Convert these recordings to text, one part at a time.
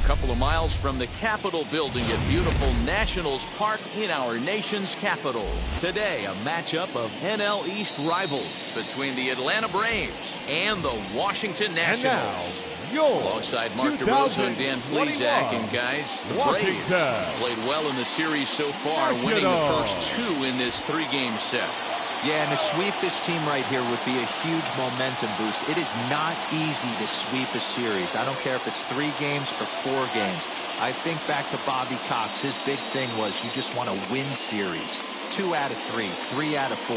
couple of miles from the Capitol building at beautiful Nationals Park in our nation's capital. Today, a matchup of NL East rivals between the Atlanta Braves and the Washington Nationals. Alongside Mark DeRosa and Dan Plesac, and guys, the Braves played well in the series so far, winning the first two in this three-game set. Yeah, and to sweep this team right here would be a huge momentum boost. It is not easy to sweep a series. I don't care if it's 3 games or 4 games. I think back to Bobby Cox. His big thing was you just want to win series. 2 out of 3, 3 out of 4.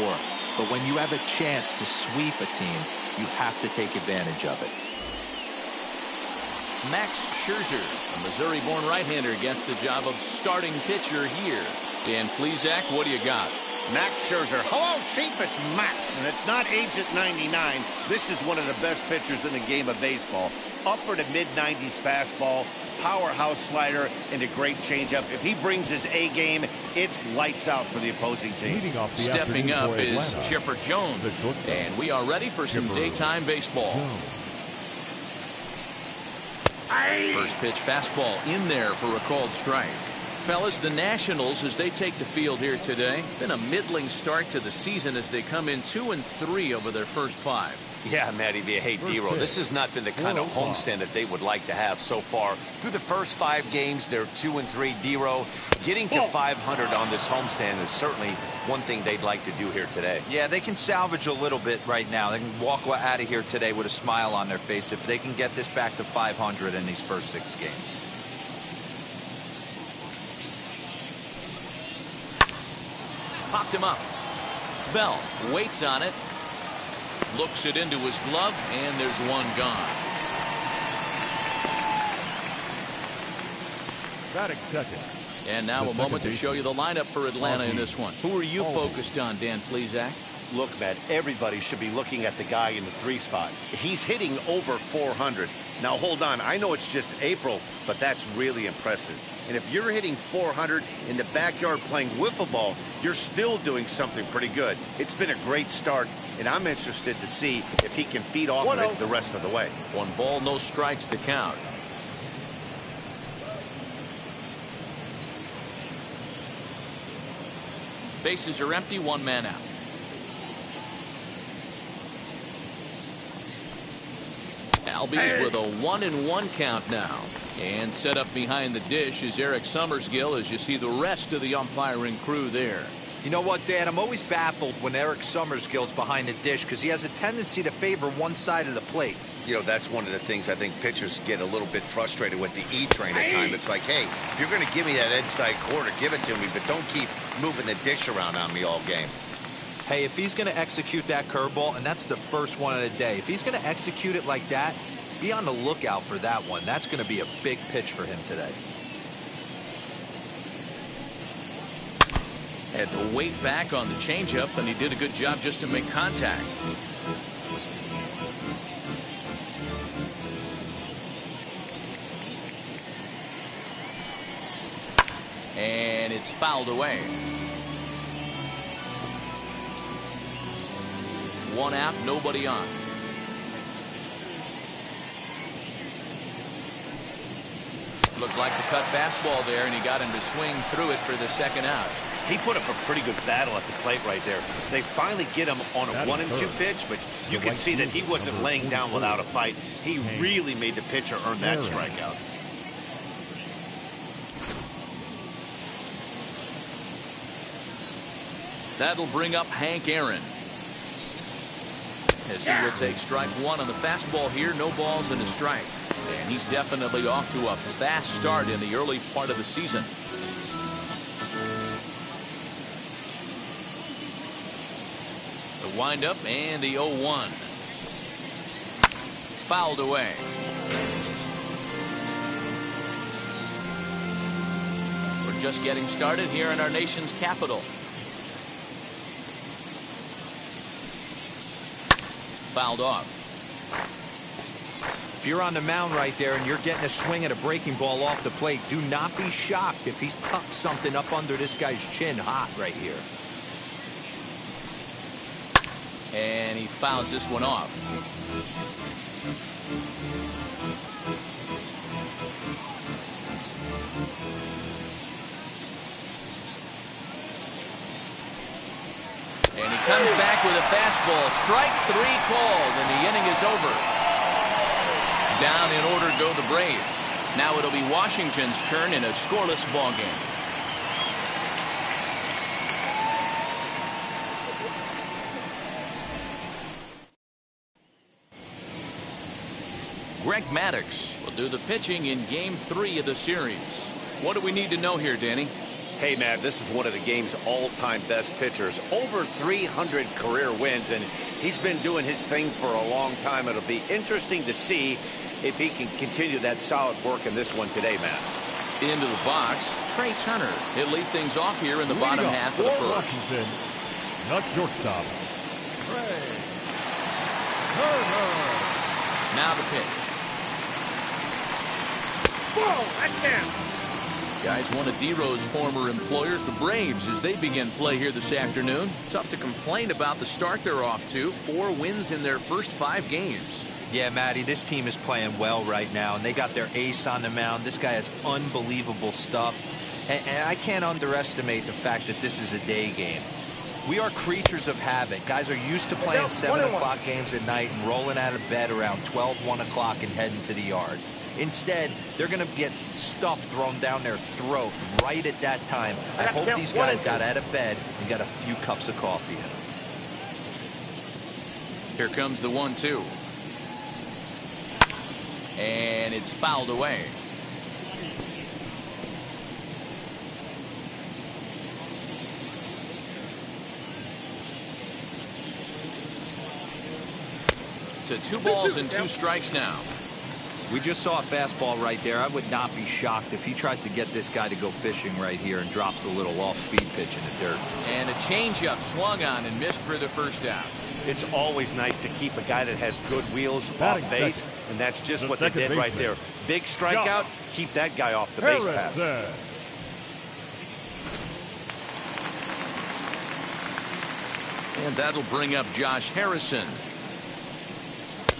But when you have a chance to sweep a team, you have to take advantage of it. Max Scherzer, a Missouri-born right-hander, gets the job of starting pitcher here. Dan Plesac, what do you got? Max Scherzer. Hello, Chief. It's Max, and it's not Agent 99. This is one of the best pitchers in the game of baseball. Upper to mid-90s fastball, powerhouse slider, and a great changeup. If he brings his A game, it's lights out for the opposing team. Stepping up is Chipper Jones, and we are ready for some daytime baseball. First pitch fastball in there for a called strike. Fellas, the Nationals, as they take the field here today, been a middling start to the season as they come in 2-3 over their first 5. Yeah, Matty, hey, D-Roll, this has not been the kind of homestand that they would like to have so far. Through the first 5 games, they're 2-3. D-Roll, getting to 500 on this homestand is certainly one thing they'd like to do here today. Yeah, they can salvage a little bit right now. They can walk out of here today with a smile on their face if they can get this back to 500 in these first 6 games. Popped him up. Bell waits on it. Looks it into his glove, and there's one gone. Batting second. And now a moment to show you the lineup for Atlanta in this one. Who are you focused on, Dan Plesac? Look, Matt, everybody should be looking at the guy in the 3 spot. He's hitting over 400. Now, hold on. I know it's just April, but that's really impressive. And if you're hitting 400 in the backyard playing wiffle ball, you're still doing something pretty good. It's been a great start, and I'm interested to see if he can feed off of it the rest of the way. 1 ball, no strikes to count. Bases are empty, 1 man out. Albies with a 1-1 count now. And set up behind the dish is Eric Summersgill as you see the rest of the umpiring crew there. You know what, Dan? I'm always baffled when Eric Summersgill's behind the dish because he has a tendency to favor one side of the plate. You know, that's one of the things I think pitchers get a little bit frustrated with the E-train at times. It's like, hey, if you're going to give me that inside quarter, give it to me, but don't keep moving the dish around on me all game. Hey, if he's going to execute that curveball, and that's the first one of the day, if he's going to execute it like that, be on the lookout for that one. That's going to be a big pitch for him today. Had to wait back on the changeup, and he did a good job just to make contact. And it's fouled away. 1 out, nobody on. Looked like the cut fastball there, and he got him to swing through it for the 2nd out. He put up a pretty good battle at the plate right there. They finally get him on a 1-2 pitch, but you can see that he wasn't laying down without a fight. He really made the pitcher earn that strikeout. That'll bring up Hank Aaron, as he will take strike 1 on the fastball here. No balls and a strike. And he's definitely off to a fast start in the early part of the season. The windup and the 0-1. Fouled away. We're just getting started here in our nation's capital. Fouled off. If you're on the mound right there and you're getting a swing at a breaking ball off the plate, do not be shocked if he's tucked something up under this guy's chin hot right here. And he fouls this one off. Comes back with a fastball. Strike three called, and the inning is over. Down in order go the Braves. Now it'll be Washington's turn in a scoreless ball game. Greg Maddux will do the pitching in Game 3 of the series. What do we need to know here, Danny? Hey, man, this is one of the game's all-time best pitchers. Over 300 career wins, and he's been doing his thing for a long time. It'll be interesting to see if he can continue that solid work in this one today, Matt. Into the box, Trey Turner. He'll lead things off here in the bottom half of the first. Washington, not shortstop, Trey Turner. Now the pitch. Whoa, that's him. Guys, one of D-Row's former employers, the Braves, as they begin play here this afternoon. Tough to complain about the start they're off to. 4 wins in their first 5 games. Yeah, Matty, this team is playing well right now, and they got their ace on the mound. This guy has unbelievable stuff, and I can't underestimate the fact that this is a day game. We are creatures of habit. Guys are used to playing 7 o'clock games at night and rolling out of bed around 12, 1 o'clock and heading to the yard. Instead, they're going to get stuff thrown down their throat right at that time. I hope these guys got out of bed and got a few cups of coffee in them. Here comes the 1-2. And it's fouled away. To 2 balls and 2 strikes now. We just saw a fastball right there. I would not be shocked if he tries to get this guy to go fishing right here and drops a little off-speed pitch in the dirt. And a changeup swung on and missed for the first out. It's always nice to keep a guy that has good wheels off base, and that's just what they did right there. Big strikeout, keep that guy off the base path. And that'll bring up Josh Harrison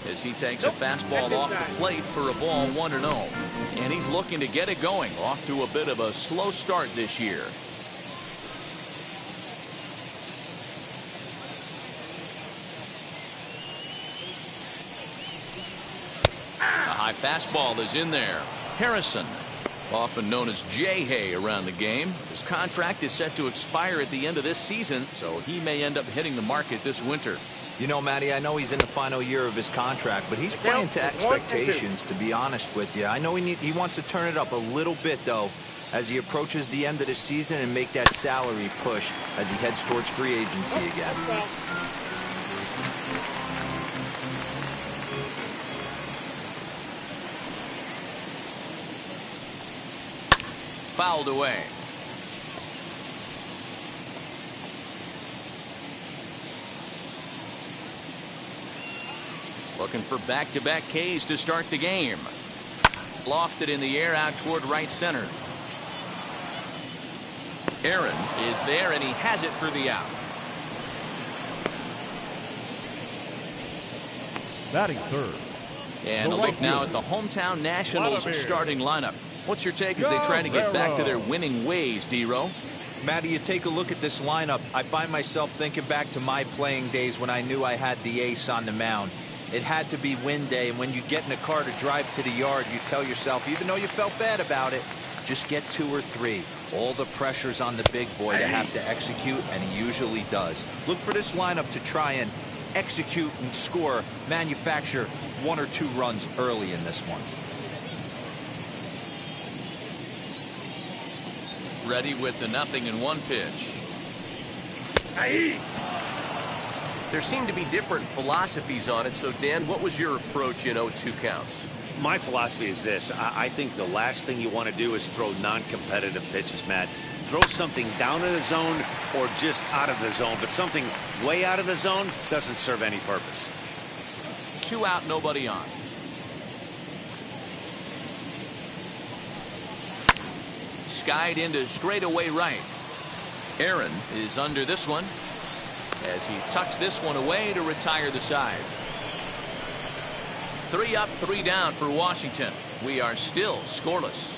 as he takes a fastball off the plate for a ball 1-0. And he's looking to get it going. Off to a bit of a slow start this year. A high fastball is in there. Harrison, often known as J-Hay around the game. His contract is set to expire at the end of this season, so he may end up hitting the market this winter. You know, Matty, I know he's in the final year of his contract, but he's playing to expectations, to be honest with you. I know he wants to turn it up a little bit, though, as he approaches the end of the season and make that salary push as he heads towards free agency again. Fouled away. Looking for back-to-back Ks to start the game. Lofted in the air out toward right center. Aaron is there, and he has it for the out. Batting third. And a look now at the hometown Nationals starting lineup. What's your take as they try to get back to their winning ways, D-Row? Matty, you take a look at this lineup. I find myself thinking back to my playing days when I knew I had the ace on the mound. It had to be win day, and when you get in a car to drive to the yard, you tell yourself, even though you felt bad about it, just get 2 or 3. All the pressure's on the big boy to have to execute, and he usually does. Look for this lineup to try and execute and score, manufacture 1 or 2 runs early in this one. Ready with the 0-1 pitch. There seem to be different philosophies on it. So, Dan, what was your approach in 0-2 counts? My philosophy is this. I think the last thing you want to do is throw non-competitive pitches, Matt. Throw something down in the zone or just out of the zone, but something way out of the zone doesn't serve any purpose. 2 out, nobody on. Skied into straightaway right. Aaron is under this one as he tucks this one away to retire the side. 3 up, 3 down for Washington. We are still scoreless.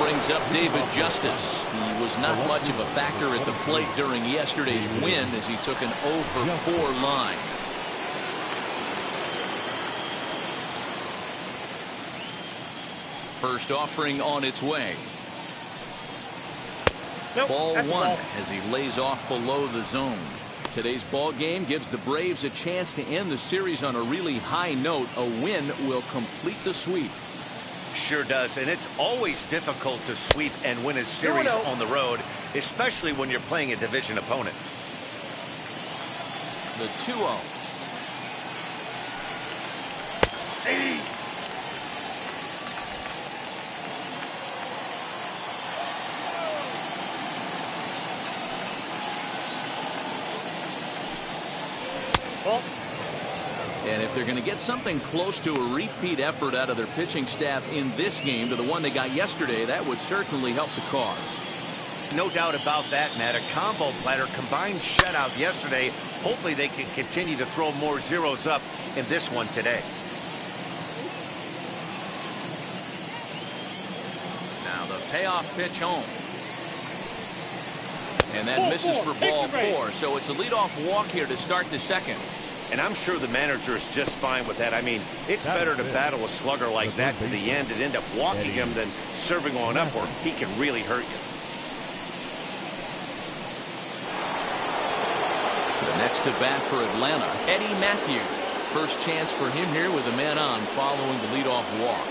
brings up David Justice. He was not much of a factor at the plate during yesterday's win as he took an 0 for 4 line. First offering on its way. Ball 1 as he lays off below the zone. Today's ball game gives the Braves a chance to end the series on a really high note. A win will complete the sweep. Sure does, and it's always difficult to sweep and win a series on the road, especially when you're playing a division opponent. The 2-0. Hey. And if they're going to get something close to a repeat effort out of their pitching staff in this game to the one they got yesterday, that would certainly help the cause. No doubt about that, Matt. A combo platter, combined shutout yesterday. Hopefully they can continue to throw more zeros up in this one today. Now the payoff pitch home. And that misses for ball 4. So it's a leadoff walk here to start the second. And I'm sure the manager is just fine with that. I mean, it's better to battle a slugger like that to the end and end up walking him than serving on up, or he can really hurt you. The next to bat for Atlanta, Eddie Matthews. First chance for him here with a man on following the leadoff walk.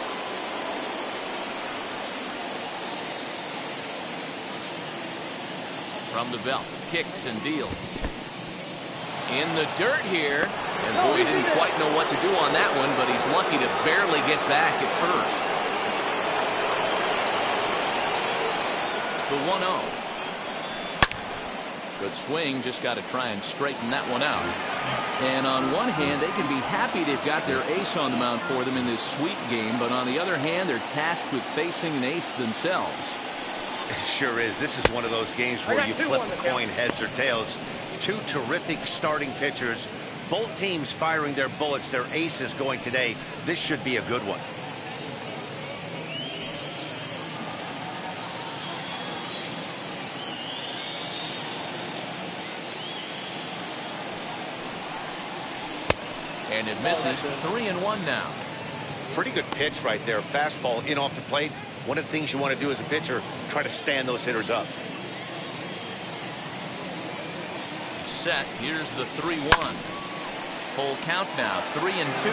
From the belt, kicks and deals. In the dirt here, and boy, he didn't quite know what to do on that one, but he's lucky to barely get back at first. The 1-0. Good swing, just got to try and straighten that one out. And on one hand, they can be happy they've got their ace on the mound for them in this sweep game, but on the other hand, they're tasked with facing an ace themselves. It sure is. This is one of those games where you flip a coin, heads or tails. Two terrific starting pitchers. Both teams firing their bullets. Their aces going today. This should be a good one. And it misses. 3-1 now. Pretty good pitch right there. Fastball in off the plate. One of the things you want to do as a pitcher, try to stand those hitters up. Set. Here's the 3-1. Full count now. 3-2.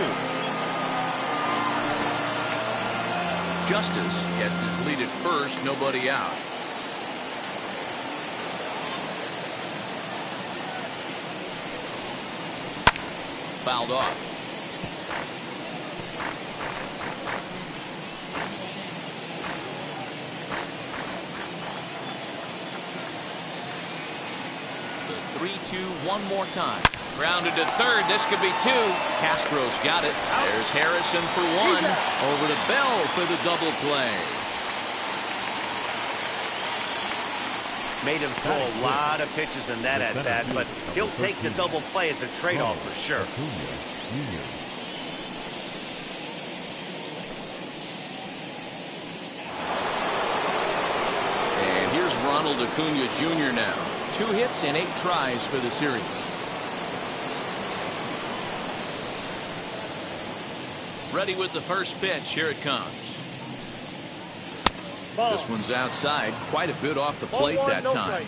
Justice gets his lead at first. Nobody out. Fouled off. The 3-2 one more time. Grounded to third. This could be 2. Castro's got it. There's Harrison for 1. Over to Bell for the double play. Made him throw a lot of pitches in that at bat, but he'll take the double play as a trade-off for sure. And here's Ronald Acuna Jr. now. 2 hits and 8 tries for the series. Ready with the first pitch. Here it comes. This one's outside, quite a bit off the plate that time.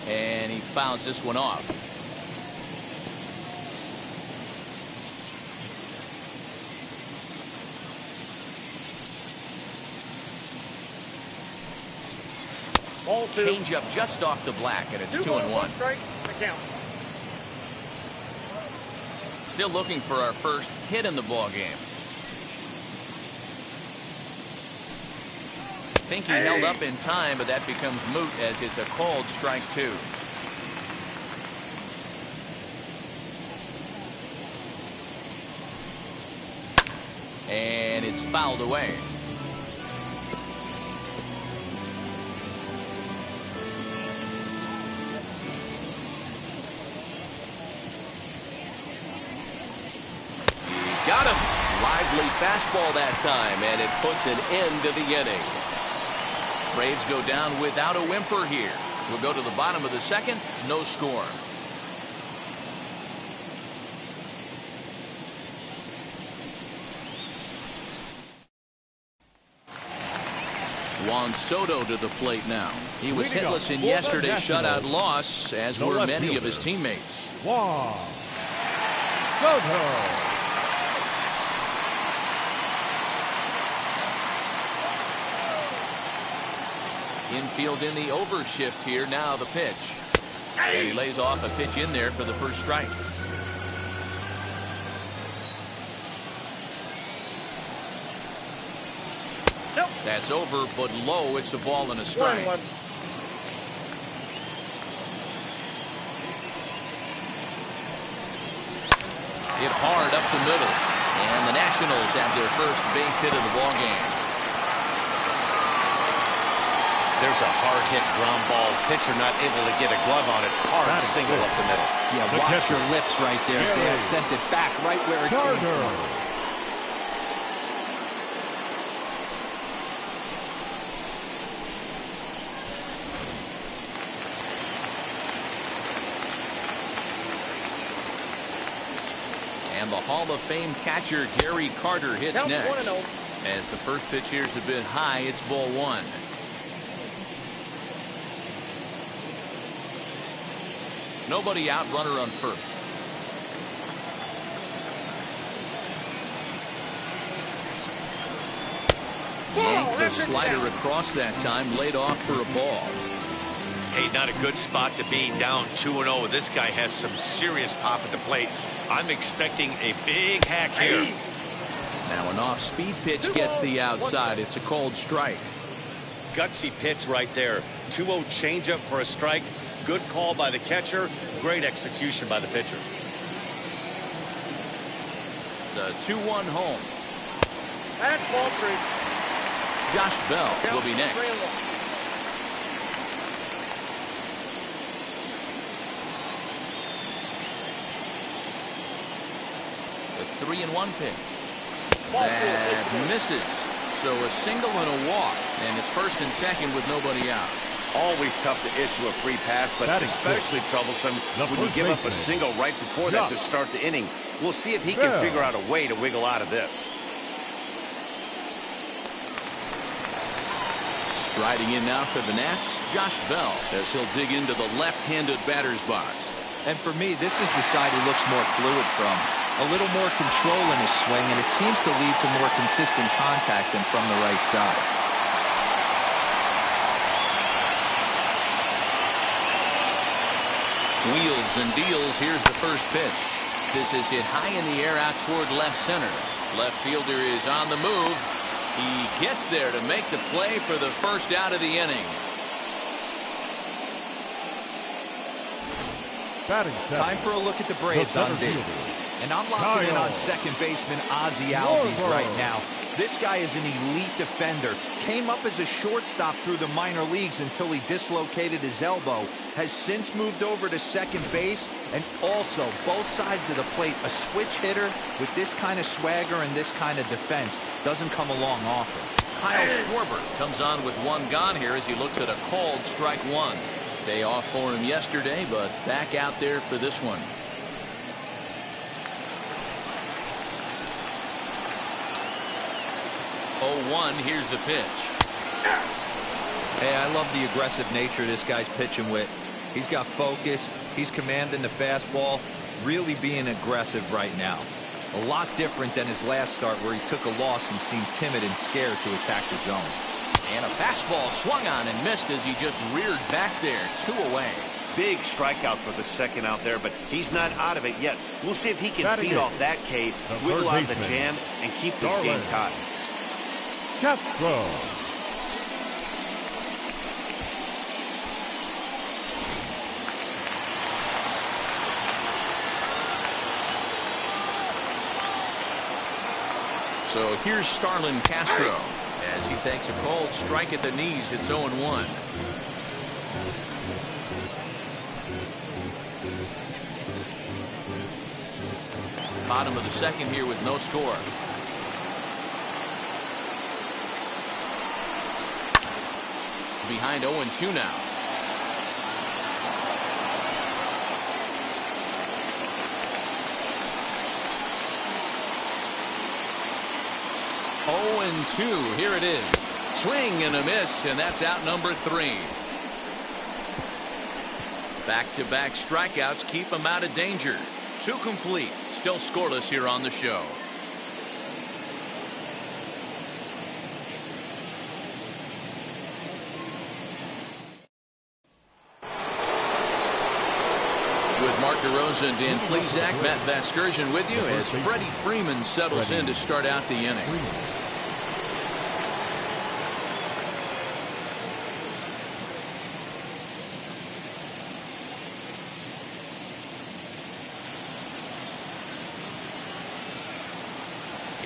And he fouls this one off. Change up just off the black, and it's 2-1. Still looking for our first hit in the ball game. Think he held up in time, but that becomes moot as it's a called strike 2. And it's fouled away. fastball that time, and it puts an end to the inning. Braves go down without a whimper here. We'll go to the bottom of the second, no score. Juan Soto to the plate now. He was hitless in yesterday's shutout loss, as were many of his teammates. Juan Soto. Infield in the overshift here. Now the pitch. And he lays off a pitch in there for the first strike. Nope. That's over, but low. It's a ball and a strike. Hit hard up the middle. And the Nationals have their first base hit of the ball game. There's a hard hit ground ball. Pitcher not able to get a glove on it. Hard single up the middle. Yeah, watch your lips right there. Dad sent it back right where it came from. And the Hall of Fame catcher Gary Carter hits next. As the first pitch here is a bit high, it's ball one. Nobody out, runner on first. Yanked the slider across that time, laid off for a ball. Hey, not a good spot to be, down 2-0. This guy has some serious pop at the plate. I'm expecting a big hack here. Now an off-speed pitch gets the outside. It's a cold strike. Gutsy pitch right there. 2-0 changeup for a strike. Good call by the catcher. Great execution by the pitcher. The 2-1 home. That's ball three. Josh Bell will be next. The 3-1 pitch. That misses. So a single and a walk. And it's first and second with nobody out. Always tough to issue a free pass, but especially troublesome when you give up a single right before that to start the inning. We'll see if he can figure out a way to wiggle out of this. Striding in now for the Nats, Josh Bell, as he'll dig into the left-handed batter's box. And for me, this is the side he looks more fluid from. A little more control in his swing, and it seems to lead to more consistent contact than from the right side. Wheels and deals. Here's the first pitch. This is hit high in the air out toward left center. Left fielder is on the move. He gets there to make the play for the first out of the inning. Time for a look at the Braves on D. And I'm locking in on second baseman Ozzie Albies right now. This guy is an elite defender. Came up as a shortstop through the minor leagues until he dislocated his elbow. Has since moved over to second base, and also both sides of the plate. A switch hitter with this kind of swagger and this kind of defense doesn't come along often. Kyle Schwarber comes on with one gone here as he looks at a called strike one. Day off for him yesterday, but back out there for this one. 0-1, here's the pitch. Hey, I love the aggressive nature this guy's pitching with. He's got focus. He's commanding the fastball. Really being aggressive right now. A lot different than his last start where he took a loss and seemed timid and scared to attack the zone. And a fastball swung on and missed as he just reared back there. 2 away. Big strikeout for the second out there, but he's not out of it yet. We'll see if he can feed off that K, wiggle out of the jam, and keep this game tied. Castro. So here's Starlin Castro as he takes a cold strike at the knees. It's 0-1. Bottom of the second here with no score. behind 0-2 now. Oh, and 2. Here it is. Swing and a miss, and that's out number 3. Back-to-back strikeouts keep him out of danger. 2 complete. Still scoreless here on the show. With Mark DeRosa and Dan Plesac, Matt Vasgersian with you as Freddie Freeman settles in to start out the inning.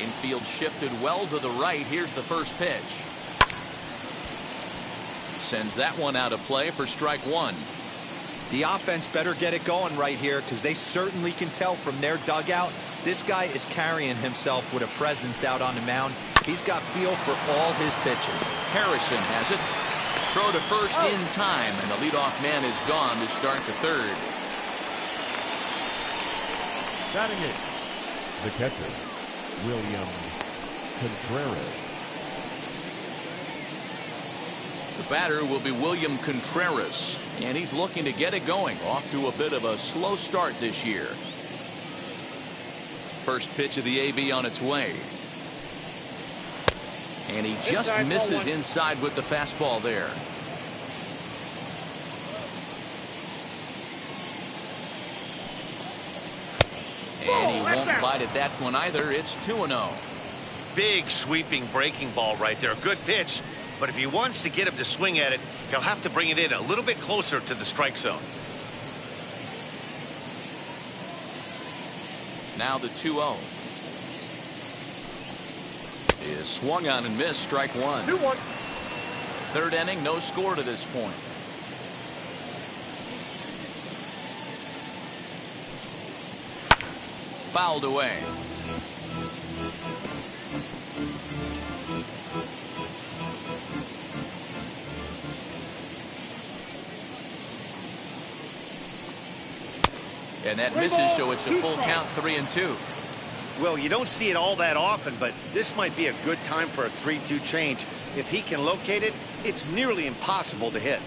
Infield shifted well to the right. Here's the first pitch. Sends that one out of play for strike 1. The offense better get it going right here because they certainly can tell from their dugout this guy is carrying himself with a presence out on the mound. He's got feel for all his pitches. Harrison has it. Throw to first in time, and the leadoff man is gone to start the third. Batting it, the catcher, William Contreras. The batter will be William Contreras, and he's looking to get it going. Off to a bit of a slow start this year. First pitch of the AB on its way. And he just misses inside with the fastball there. And he won't bite at that one either. It's 2-0. Big sweeping breaking ball right there. Good pitch. But if he wants to get him to swing at it, he'll have to bring it in a little bit closer to the strike zone. Now the 2-0. Is swung on and missed, strike 1. 2-1. Third inning, no score to this point. Fouled away. And that misses, so it's a full count, 3-2. Well, you don't see it all that often, but this might be a good time for a 3-2 change. If he can locate it, it's nearly impossible to hit.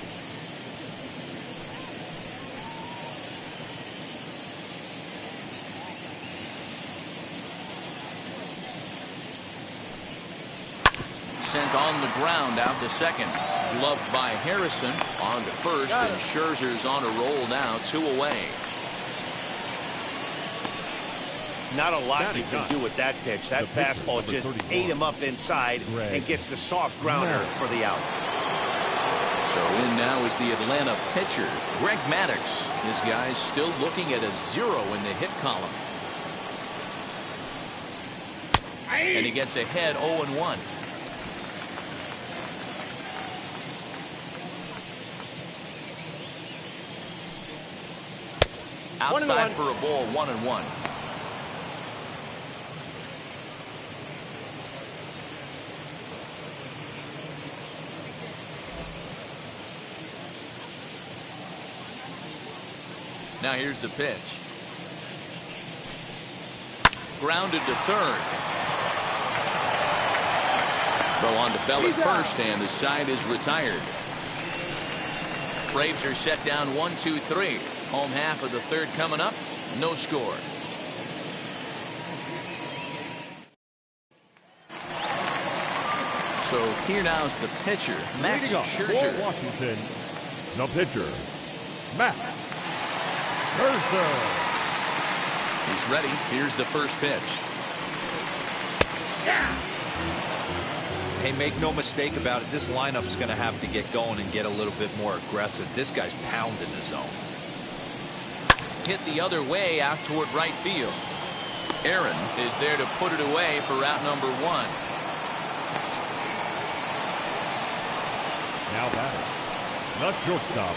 Sent on the ground out to second. Gloved by Harrison. On to first, and Scherzer's on a roll now, 2 away. Not a lot you can do with that pitch. That fastball just ate him up inside and gets the soft grounder for the out. So in now is the Atlanta pitcher, Greg Maddux. This guy's still looking at a 0 in the hit column. And he gets ahead 0-1. Outside for a ball, 1-1. Now here's the pitch. Grounded to third. Throw on to Bell at first, and the side is retired. Braves are set down 1-2-3. Home half of the third coming up. No score. So here now's the pitcher, Max Scherzer. For Washington, the pitcher, Max Scherzer. He's ready. Here's the first pitch. Hey, make no mistake about it. This lineup's going to have to get going and get a little bit more aggressive. This guy's pounding the zone. Hit the other way out toward right field. Aaron is there to put it away for route number 1. Now batting, the shortstop.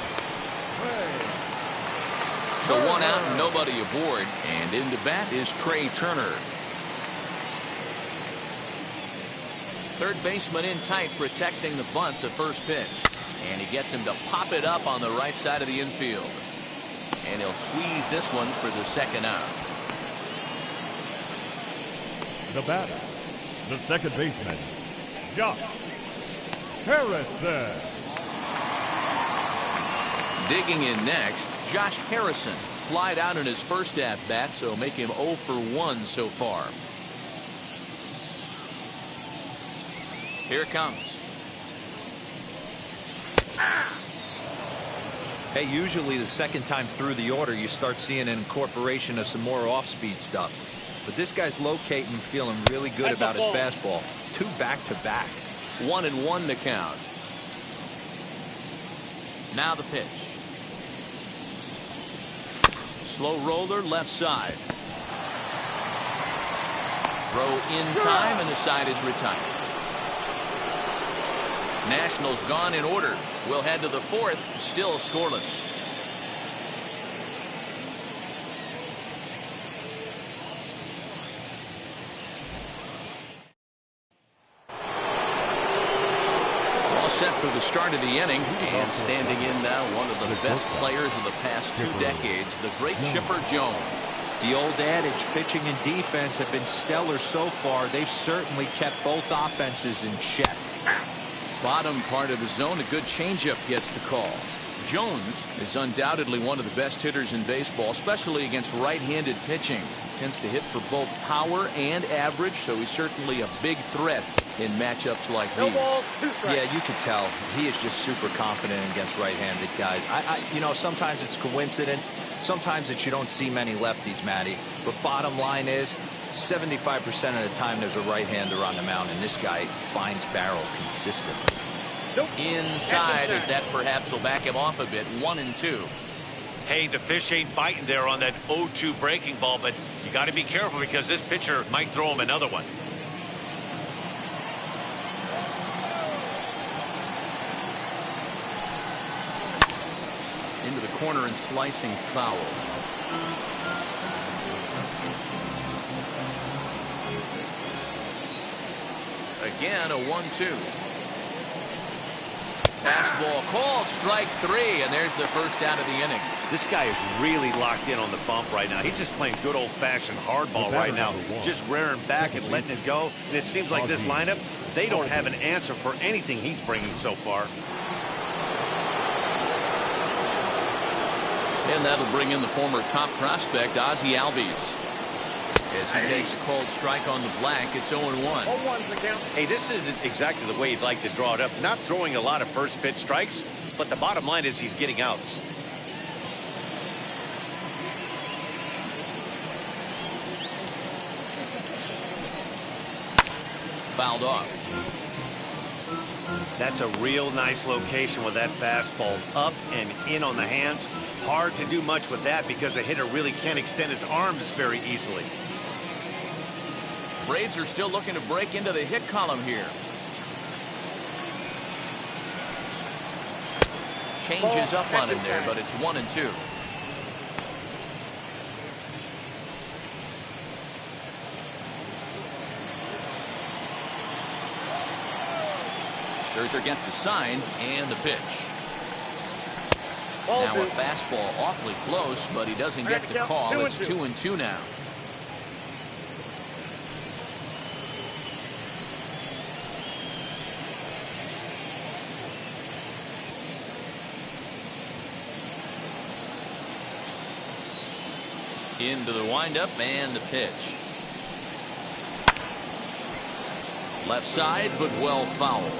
So 1 out and nobody aboard, and into bat is Trey Turner. Third baseman in tight, protecting the bunt. The first pitch. And he gets him to pop it up on the right side of the infield. And he'll squeeze this one for the second out. The batter, the second baseman, Josh Harrison. Digging in next, Josh Harrison. Flied out in his first at-bat, so make him 0 for 1 so far. Here it comes. Hey, usually the second time through the order, you start seeing an incorporation of some more off-speed stuff. But this guy's locating, feeling really good about his fastball. 2 back-to-back. 1-1 the count. Now the pitch. Slow roller left side. Throw in time, and the side is retired. Nationals gone in order. We'll head to the fourth, still scoreless. All set for the start of the inning, and standing in now, one of the best players of the past 2 decades, the great Chipper Jones. The old adage, pitching and defense have been stellar so far. They've certainly kept both offenses in check. Bottom part of the zone, a good changeup gets the call. Jones is undoubtedly one of the best hitters in baseball, especially against right-handed pitching. He tends to hit for both power and average, so he's certainly a big threat in matchups like these. Yeah, you can tell he is just super confident against right-handed guys. You know, sometimes it's coincidence. Sometimes it's you don't see many lefties, Matty. But bottom line is, 75% of the time there's a right-hander on the mound, and this guy finds barrel consistently. Inside, as that perhaps will back him off a bit. 1-2. Hey, the fish ain't biting there on that 0-2 breaking ball, but you got to be careful because this pitcher might throw him another one. Into the corner and slicing foul. Again, a 1-2. Fastball called, strike 3, and there's the first out of the inning. This guy is really locked in on the bump right now. He's just playing good old-fashioned hardball right now, just rearing back and letting it go. And it seems like this lineup, they don't have an answer for anything he's bringing so far. And that'll bring in the former top prospect, Ozzie Albies. As he takes a cold strike on the black, it's 0-1. Hey, this isn't exactly the way you'd like to draw it up. Not throwing a lot of first pitch strikes, but the bottom line is he's getting outs. Fouled off. That's a real nice location with that fastball up and in on the hands. Hard to do much with that because a hitter really can't extend his arms very easily. Braves are still looking to break into the hit column here. Changes up on him there, but it's 1-2. Scherzer gets the sign and the pitch. Now a fastball awfully close, but he doesn't get the call. It's 2-2 now. Into the windup and the pitch. Left side, but well fouled.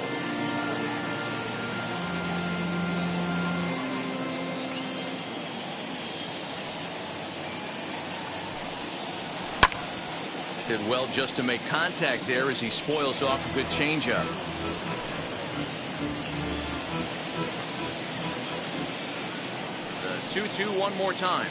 Did well just to make contact there as he spoils off a good changeup. The 2-2 one more time.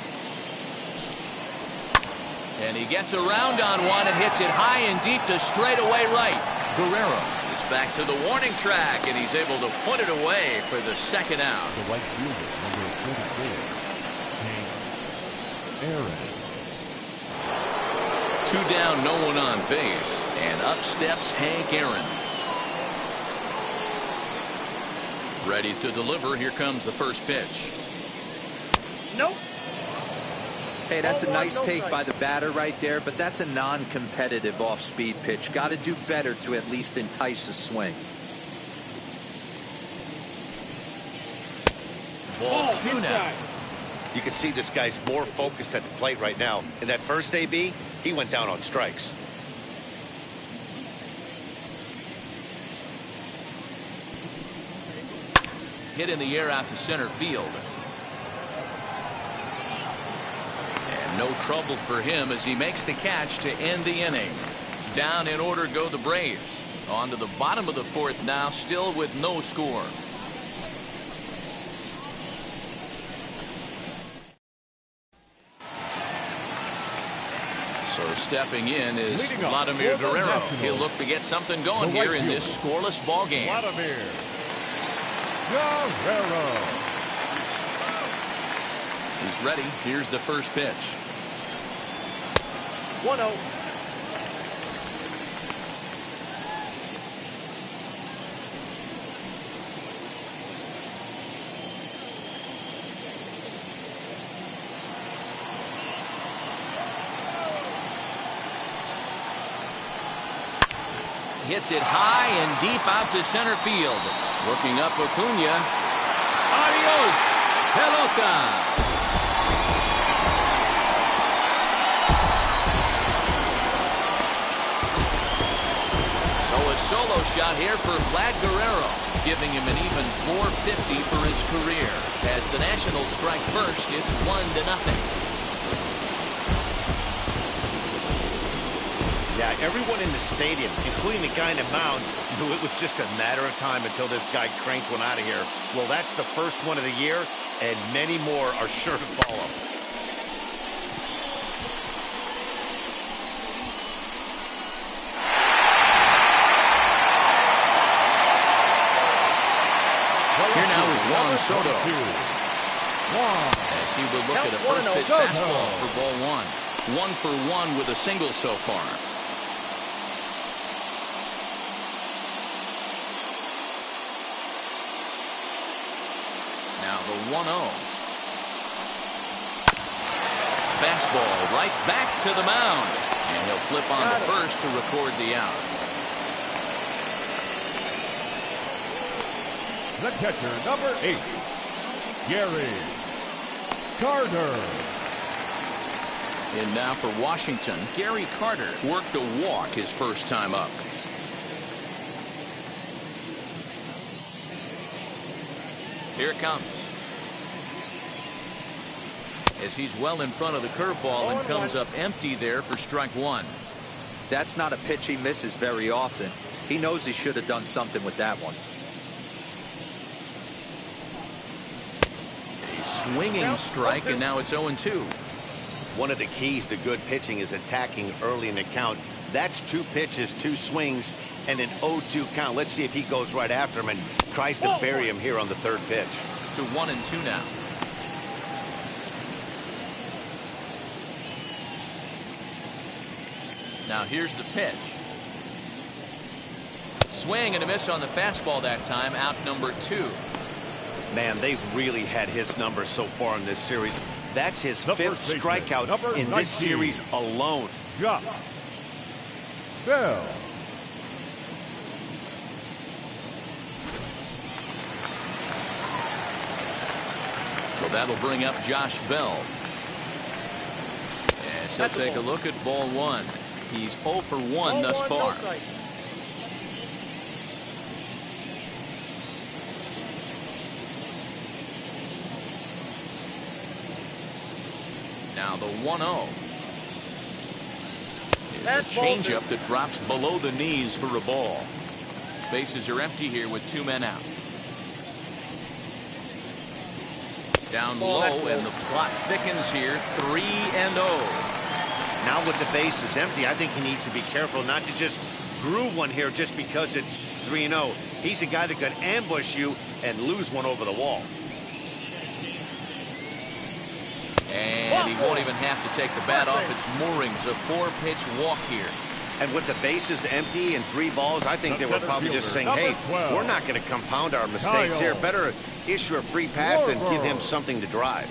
And he gets around on one and hits it high and deep to straightaway right. Guerrero is back to the warning track, and he's able to put it away for the second out. The right fielder, number 34, Hank Aaron. 2 down, no one on base, and up steps Hank Aaron. Ready to deliver. Here comes the first pitch. Nope. Hey, that's a Ball one, nice no take strike. by the batter right there, but that's a non-competitive off-speed pitch. Got to do better to at least entice a swing. Ball Oh, 2 now. inside. You can see this guy's more focused at the plate right now. In that first AB, he went down on strikes. Hit in the air out to center field. And no trouble for him as he makes the catch to end the inning. Down in order go the Braves. On to the bottom of the fourth now, still with no score. So stepping in is Leading off Vladimir for the Guerrero. Nationals, He'll look to get something going the right here in this scoreless ball game. Vladimir Guerrero. He's ready. Here's the first pitch. 1-0. Hits it high and deep out to center field. Looking up Acuna. Adios, pelota. So a solo shot here for Vlad Guerrero, giving him an even .450 for his career. As the Nationals strike first, it's 1-0. Yeah, everyone in the stadium, including the guy in the mound, knew it was just a matter of time until this guy cranked one out of here. Well, that's the first one of the year, and many more are sure to follow. Here now is Juan Soto. Juan. As he will look at a first pitch fastball for ball one. 1 for 1 with a single so far. Now the 1-0. Fastball right back to the mound. And he'll flip on to first to record the out. The catcher, number 8, Gary Carter. And now for Washington, Gary Carter worked a walk his first time up. Here it comes. As he's well in front of the curveball and comes up empty there for strike one. That's not a pitch he misses very often. He knows he should have done something with that one. A swinging strike, and now it's 0-2. One of the keys to good pitching is attacking early in the count. That's 2 pitches, 2 swings, and an 0-2 count. Let's see if he goes right after him and tries to bury him here on the third pitch. To 1-2 now. Now here's the pitch. Swing and a miss on the fastball that time. Out number 2. Man, they've really had his number so far in this series. That's his The 5th first baseman, strikeout number in 19. this series alone. Jock Bell. So that'll bring up Josh Bell. Yes, he'll take a look at ball 1. He's 0 for 1 thus far. Now the 1-0. Is a changeup that drops below the knees for a ball. Bases are empty here with 2 men out. Down low, and the plot thickens here. 3-0. Now with the bases empty, I think he needs to be careful not to just groove one here just because it's 3-0. He's a guy that could ambush you and lose one over the wall. And he won't even have to take the bat off its moorings. A 4-pitch walk here. And with the bases empty and 3 balls, I think they were probably just saying, hey, we're not going to compound our mistakes here. Better issue a free pass and give him something to drive.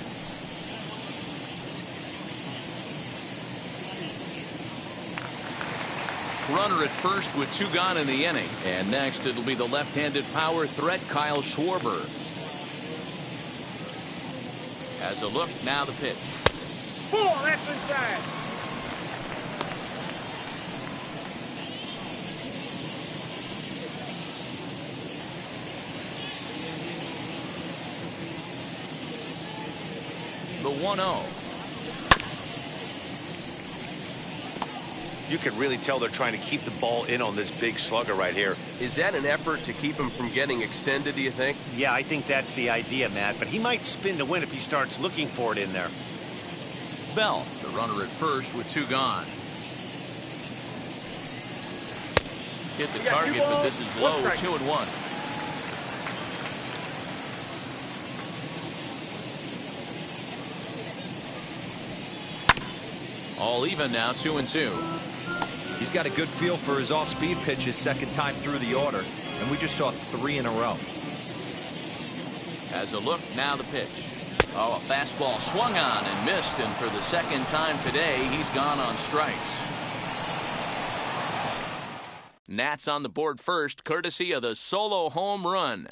Runner at first with 2 gone in the inning. And next it'll be the left-handed power threat, Kyle Schwarber. As a look, now the pitch. Ball, that's inside. The 1-0. You can really tell they're trying to keep the ball in on this big slugger right here. Is that an effort to keep him from getting extended, do you think? Yeah, I think that's the idea, Matt. But he might spin to win if he starts looking for it in there. Bell, the runner at first with 2 gone. Hit the target, but this is low, 2-1. All even now, 2-2. He's got a good feel for his off-speed pitch his second time through the order, and we just saw 3 in a row. As a look, now the pitch. Oh, a fastball swung on and missed, and for the second time today, he's gone on strikes. Nats on the board first, courtesy of the solo home run.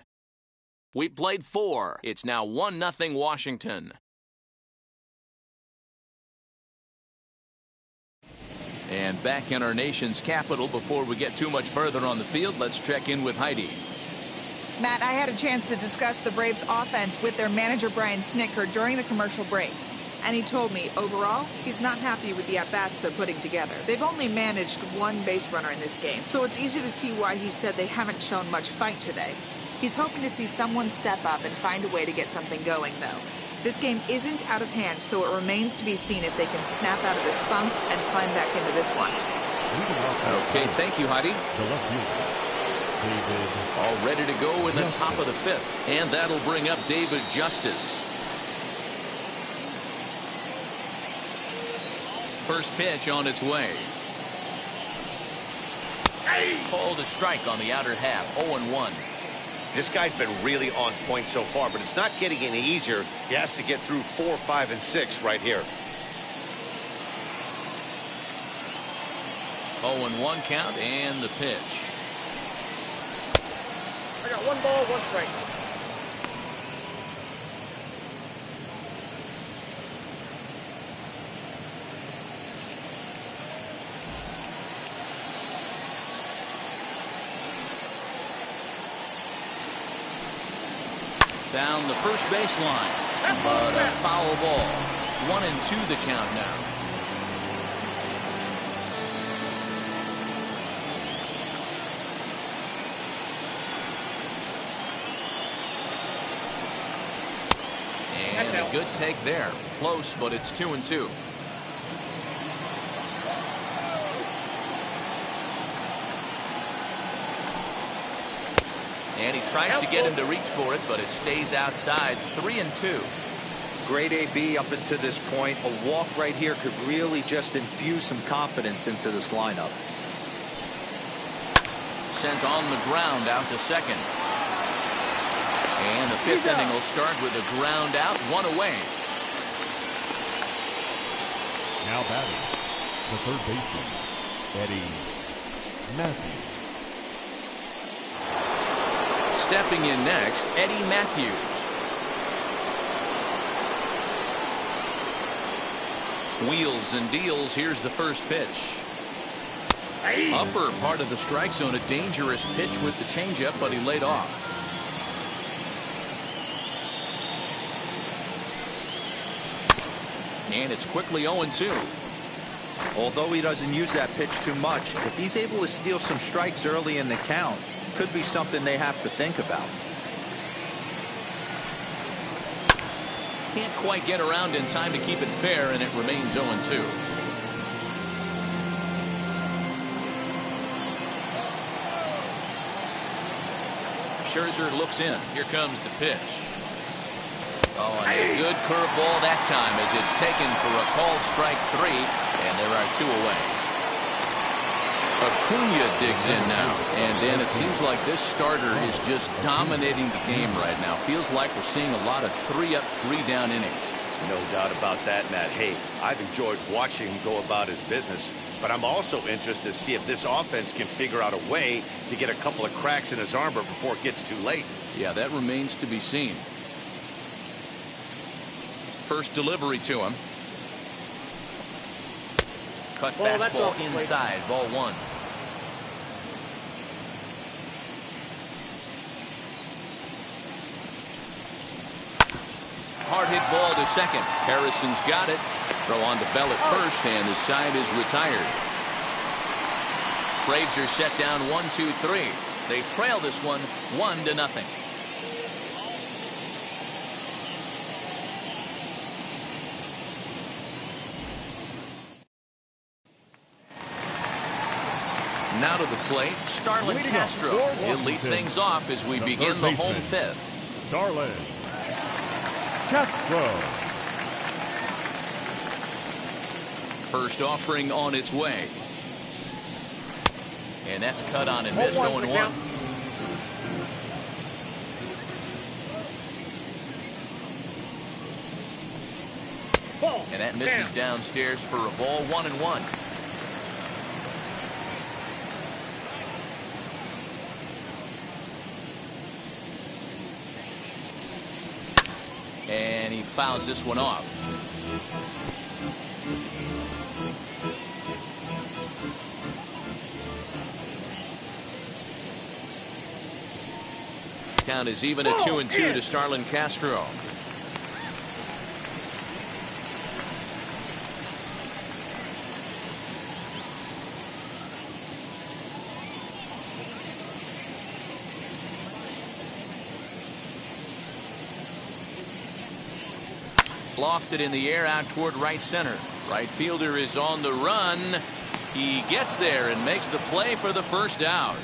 We played 4. It's now 1-0 Washington. And back in our nation's capital, before we get too much further on the field, let's check in with Heidi. Matt, I had a chance to discuss the Braves' offense with their manager, Brian Snitker, during the commercial break. And he told me, overall, he's not happy with the at-bats they're putting together. They've only managed 1 base runner in this game, so it's easy to see why he said they haven't shown much fight today. He's hoping to see someone step up and find a way to get something going, though. This game isn't out of hand, so it remains to be seen if they can snap out of this funk and climb back into this one. Okay, thank you, Heidi. All ready to go in the top of the 5th, and that'll bring up David Justice. First pitch on its way. Called a strike on the outer half, 0-1. This guy's been really on point so far, but it's not getting any easier. He has to get through 4, 5, and 6 right here. 0-1 count and the pitch. I got 1 ball, 1 strike. Down the first baseline, but a foul ball. 1-2 the count now. And a good take there. Close, but it's 2-2. And he tries to get him to reach for it, but it stays outside. 3-2. Great AB up until this point. A walk right here could really just infuse some confidence into this lineup. Sent on the ground out to second. And the 5th inning will start with a ground out, 1 away. Now batting, the third baseman, Eddie Matthews. Stepping in next, Eddie Matthews. Wheels and deals. Here's the first pitch. Upper part of the strike zone, a dangerous pitch with the changeup, but he laid off. And it's quickly 0-2. Although he doesn't use that pitch too much, if he's able to steal some strikes early in the count, could be something they have to think about. Can't quite get around in time to keep it fair, and it remains 0-2. Scherzer looks in. Here comes the pitch. Oh, and a good curveball that time as it's taken for a called strike 3, and there are 2 away. Acuna digs in now. And Dan, it seems like this starter is just dominating the game right now. Feels like we're seeing a lot of 3-up, 3-down innings. No doubt about that, Matt. Hey, I've enjoyed watching him go about his business, but I'm also interested to see if this offense can figure out a way to get a couple of cracks in his armor before it gets too late. Yeah, that remains to be seen. First delivery to him. Cut fastball inside, ball 1. Hard hit ball to second. Harrison's got it. Throw on to Bell at first, and the side is retired. Braves are set down 1-2-3. They trail this one 1-0. Now to the plate, Starlin Castro. He'll lead things off as we begin the home fifth. Starlin Castro. First offering on its way. And that's cut on and missed, 0-1. And that misses downstairs for a ball, 1-1. And he fouls this one off. Count is even at 2-2 to Starlin Castro. Lofted in the air out toward right center. Right fielder is on the run. He gets there and makes the play for the first out.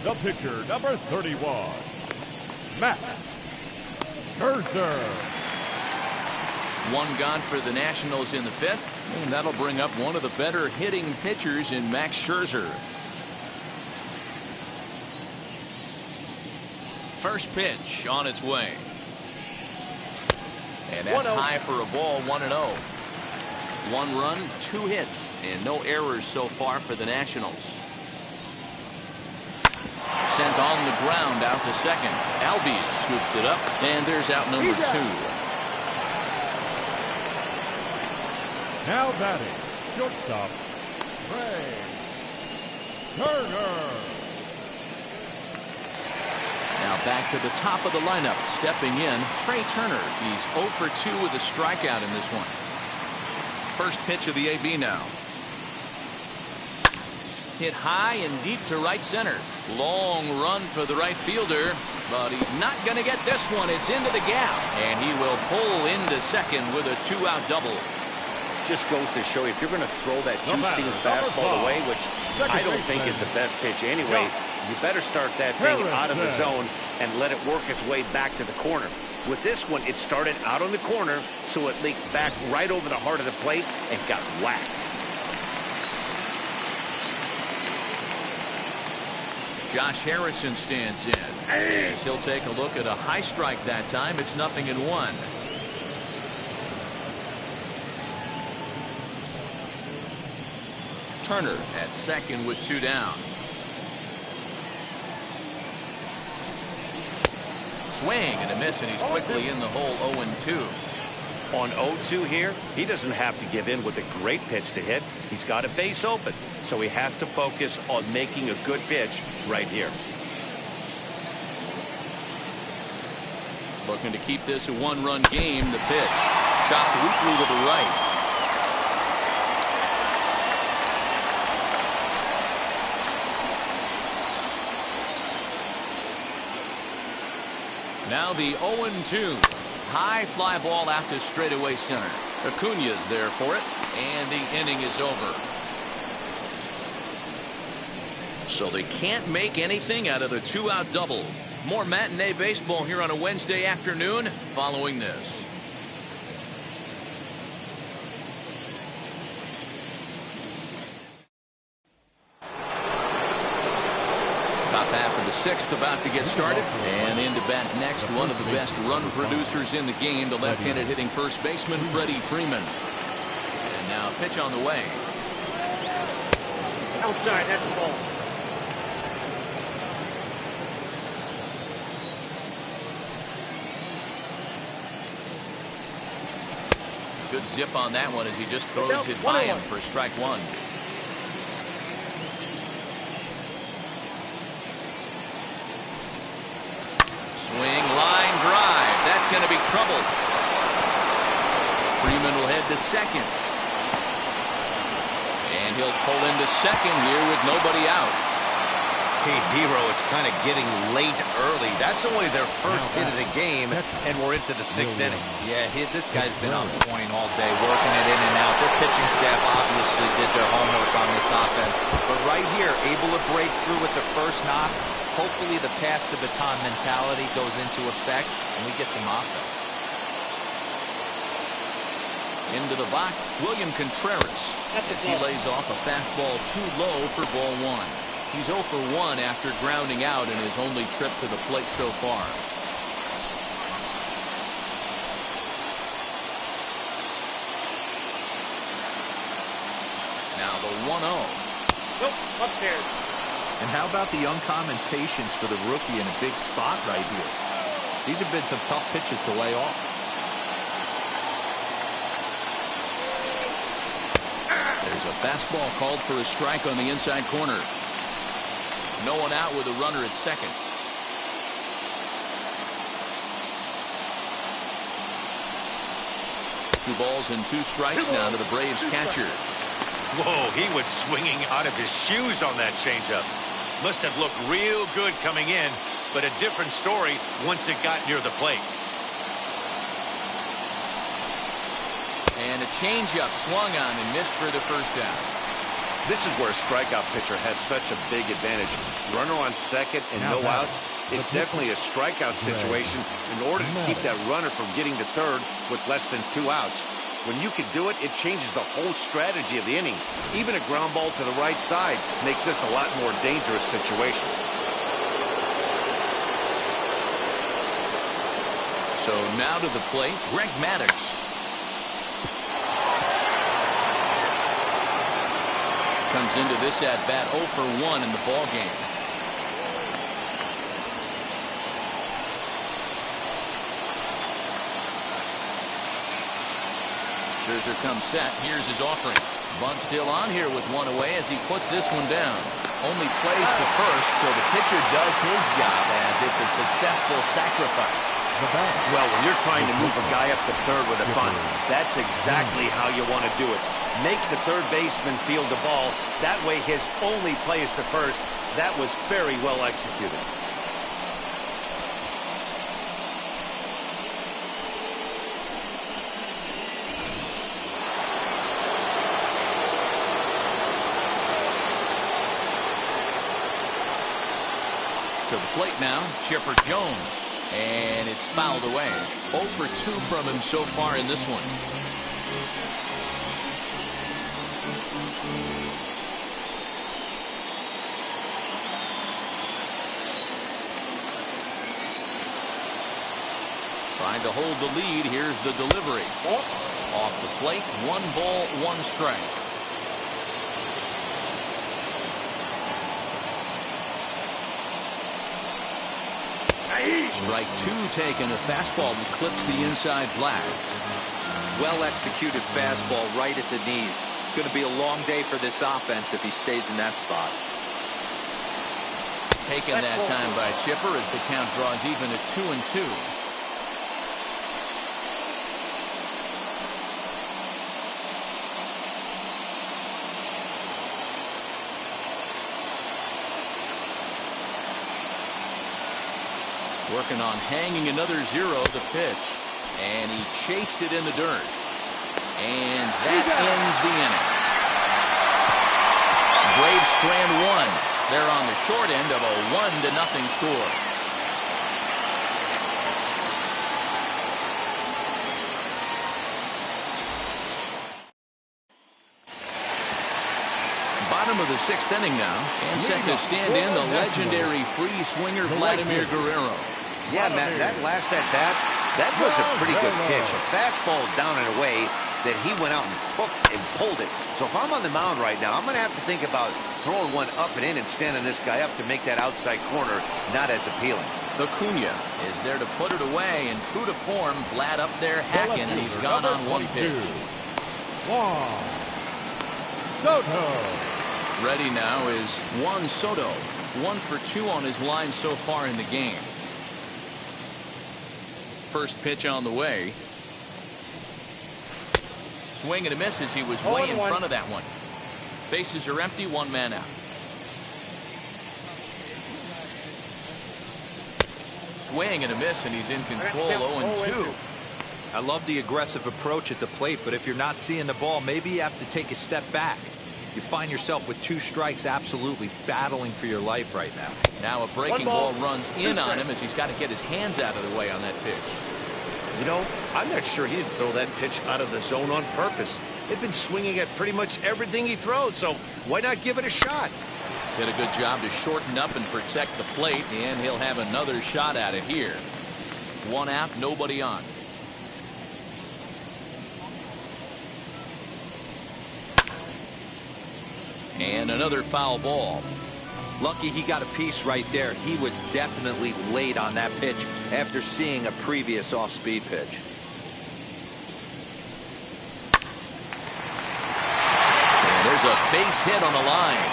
The pitcher, number 31, Max Scherzer. One gone for the Nationals in the fifth, and that'll bring up one of the better hitting pitchers in Max Scherzer. First pitch on its way. And that's high for a ball, 1-0. 1 run, 2 hits, and no errors so far for the Nationals. Sent on the ground out to second. Albies scoops it up, and there's out number 2. Now batting, shortstop, Trey Turner. Now back to the top of the lineup. Stepping in, Trey Turner. He's 0 for 2 with a strikeout in this one. First pitch of the AB now. Hit high and deep to right center. Long run for the right fielder, but he's not going to get this one. It's into the gap, and he will pull into second with a 2-out double. Just goes to show you, if you're going to throw that 2-seam fastball away, which I don't think is the best pitch anyway, you better start that thing out of the zone and let it work its way back to the corner. With this one, it started out on the corner, so it leaked back right over the heart of the plate and got whacked. Josh Harrison stands in. As he'll take a look at a high strike that time. It's 0-1. Turner at second with 2 down. Swing and a miss, and he's quickly in the hole, 0-2. On 0-2 here, he doesn't have to give in with a great pitch to hit. He's got a base open, so he has to focus on making a good pitch right here. Looking to keep this a 1-run game. The pitch chopped weakly to the right. Now the 0-2. High fly ball out to straightaway center. Acuna's there for it, and the inning is over. So they can't make anything out of the 2-out double. More matinee baseball here on a Wednesday afternoon following this. Top half of the sixth about to get started. And in to bat next, one of the best run producers in the game, the left-handed hitting first baseman, Freddie Freeman. And now pitch on the way. Outside, that's the ball. Good zip on that one as he just throws it by him for strike one. Swing, line drive. That's going to be trouble. Freeman will head to second. And he'll pull into second here with nobody out. Hey, Dero, it's kind of getting late early. That's only their first hit of the game, and we're into the sixth inning. Yeah, this guy's been on point all day, working it in and out. Their pitching staff obviously did their homework on this offense. But right here, able to break through with the first knock. Hopefully the pass the baton mentality goes into effect, and we get some offense. Into the box, William Contreras, as he lays off a fastball too low for ball one. He's 0 for 1 after grounding out in his only trip to the plate so far. Now the 1-0. Nope, upstairs. And how about the uncommon patience for the rookie in a big spot right here? These have been some tough pitches to lay off. There's a fastball called for a strike on the inside corner. No one out with a runner at second. Two balls and two strikes now to the Braves catcher. Whoa, he was swinging out of his shoes on that changeup. Must have looked real good coming in, but a different story once it got near the plate. And a changeup swung on and missed for the first out. This is where a strikeout pitcher has such a big advantage. Runner on second and no outs. It's definitely a strikeout situation in order to keep that runner from getting to third with less than 2 outs. When you can do it, it changes the whole strategy of the inning. Even a ground ball to the right side makes this a lot more dangerous situation. So now to the plate, Greg Maddux. Comes into this at bat 0 for 1 in the ball game. Scherzer comes set. Here's his offering. Bunt still on here with one away as he puts this one down. Only plays to first, so the pitcher does his job as it's a successful sacrifice. Well, when you're trying to move a guy up to third with a bunt, that's exactly how you want to do it. Make the third baseman field the ball. That way his only play is to first. That was very well executed. To the plate now, Chipper Jones. And it's fouled away. 0 for 2 from him so far in this one. Trying to hold the lead. Here's the delivery. Off the plate, 1 ball, 1 strike. Strike 2 taken. A fastball that clips the inside black. Well executed fastball right at the knees. Going to be a long day for this offense if he stays in that spot. Taken that time by Chipper as the count draws even at 2-2. Working on hanging another 0, the pitch. And he chased it in the dirt. And that ends the inning. Braves strand 1. They're on the short end of a 1-0 score. Bottom of the 6th inning now. And set to stand in the legendary free swinger Vladimir Guerrero. Yeah, Matt, that last at-bat, that was a pretty good pitch. A fastball down and away that he went out and hooked and pulled it. So if I'm on the mound right now, I'm going to have to think about throwing one up and in and standing this guy up to make that outside corner not as appealing. Acuna is there to put it away, and true to form, Vlad up there hacking, and he's gone on one pitch. Juan Soto. Ready now is Juan Soto. 1 for 2 on his line so far in the game. First pitch on the way. Swing and a miss as he was way in front of that one. Bases are empty, 1 man out. Swing and a miss, and he's in control. 0-2. I love the aggressive approach at the plate, but if you're not seeing the ball, maybe you have to take a step back. You find yourself with 2 strikes, absolutely battling for your life right now. Now a breaking ball runs in on him as he's got to get his hands out of the way on that pitch. You know, I'm not sure he didn't throw that pitch out of the zone on purpose. They've been swinging at pretty much everything he throws, so why not give it a shot? Did a good job to shorten up and protect the plate, and he'll have another shot at it here. 1 out, nobody on. And another foul ball. Lucky he got a piece right there. He was definitely late on that pitch after seeing a previous off-speed pitch. And there's a base hit on the line.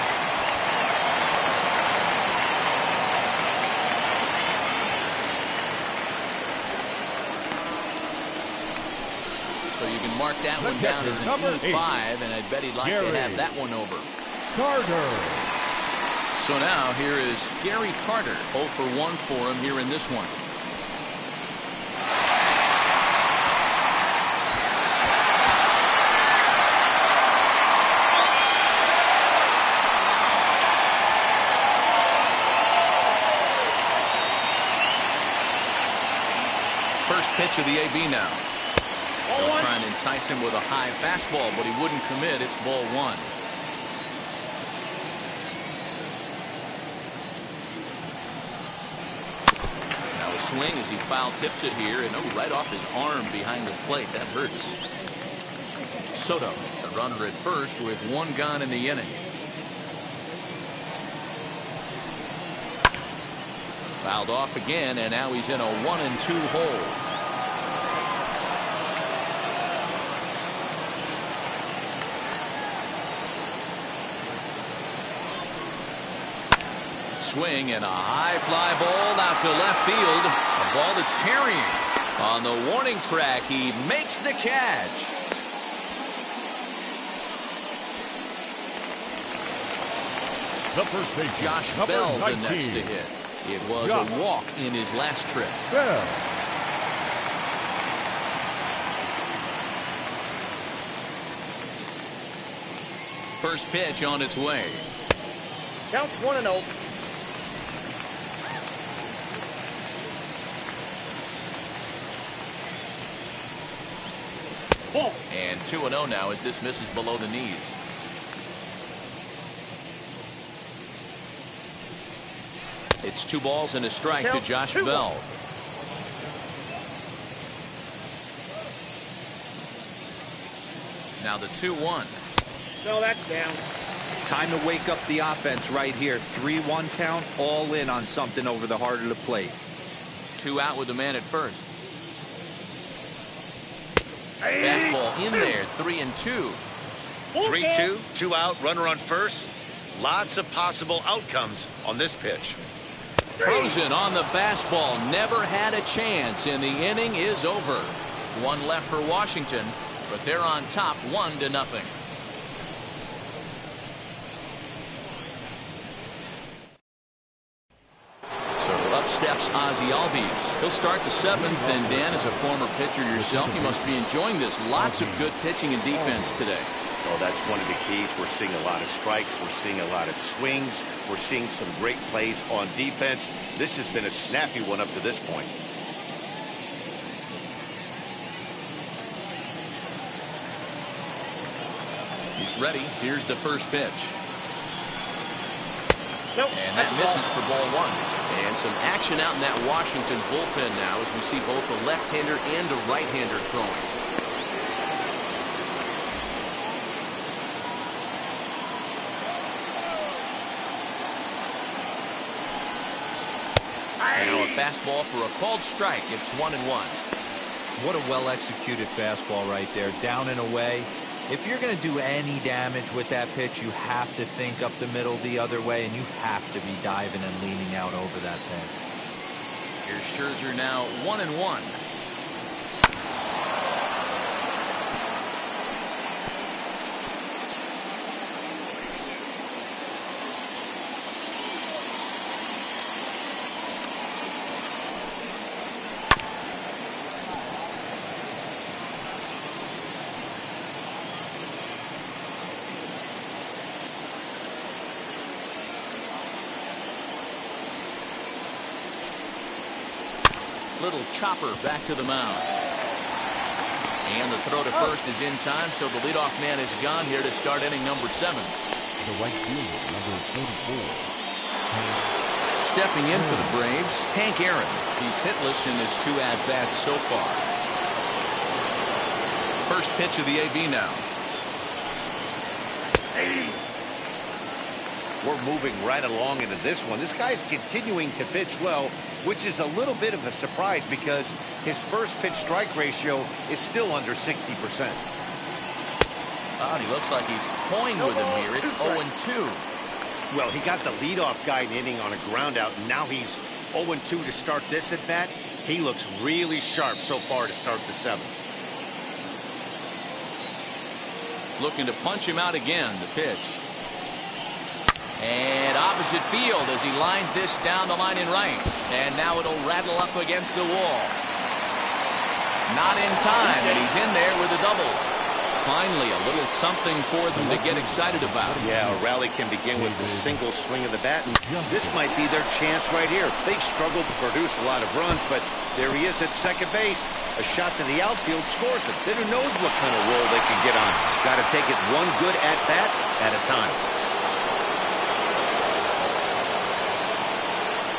So you can mark that one down as an E5, and I bet he'd like to have that one over. Carter. So now here is Gary Carter. 0 for 1 for him here in this one. First pitch of the AB now. They'll try and entice him with a high fastball, but he wouldn't commit. It's ball 1. Now a swing as he foul tips it here, and right off his arm behind the plate. That hurts. Soto, the runner at first with 1 gone in the inning. Fouled off again, and now he's in a 1-2 hole. Swing and a high fly ball out to left field. A ball that's carrying. On the warning track, he makes the catch. The first base, Josh Bell, the next to hit. It was a walk in his last trip. Bell. First pitch on its way. Count 1-0. And 2-0 now as this misses below the knees. It's 2 balls and a strike to Josh Bell. Now the 2-1. No, that's down. Time to wake up the offense right here. 3-1 count, all in on something over the heart of the plate. 2 out with the man at first. Fastball in there, 3-2. 3-2, 2 out, runner on first. Lots of possible outcomes on this pitch. Frozen on the fastball, never had a chance, and the inning is over. 1 left for Washington, but they're on top 1-0. So up steps Ozzie Albies. He'll start the 7th, and Dan, as a former pitcher yourself, you must be enjoying this. Lots of good pitching and defense today. Oh, that's one of the keys. We're seeing a lot of strikes. We're seeing a lot of swings. We're seeing some great plays on defense. This has been a snappy one up to this point. He's ready. Here's the first pitch. Nope. And that misses for ball one. And some action out in that Washington bullpen now as we see both a left-hander and a right-hander throwing. Now a fastball for a called strike. It's 1-1. What a well-executed fastball right there. Down and away. If you're going to do any damage with that pitch, you have to think up the middle the other way, and you have to be diving and leaning out over that thing. Here's Scherzer now 1-1. Little chopper back to the mound. And the throw to first is in time, so the leadoff man is gone here to start inning number 7. The right fielder, number 84. Stepping in for the Braves, Hank Aaron. He's hitless in his 2 at-bats so far. First pitch of the AB now. We're moving right along into this one. This guy's continuing to pitch well, which is a little bit of a surprise because his first pitch strike ratio is still under 60%. Oh, he looks like he's toying with him here. It's 0-2. Well, he got the leadoff guy in inning on a ground out, and now he's 0-2 to start this at bat. He looks really sharp so far to start the 7th. Looking to punch him out again. The pitch. And opposite field as he lines this down the line in right. And now it'll rattle up against the wall. Not in time, and he's in there with a double. Finally, a little something for them to get excited about. Yeah, a rally can begin with a single swing of the bat, and this might be their chance right here. They've struggled to produce a lot of runs, but there he is at second base. A shot to the outfield scores it. Then who knows what kind of roll they can get on. Got to take it one good at-bat at a time.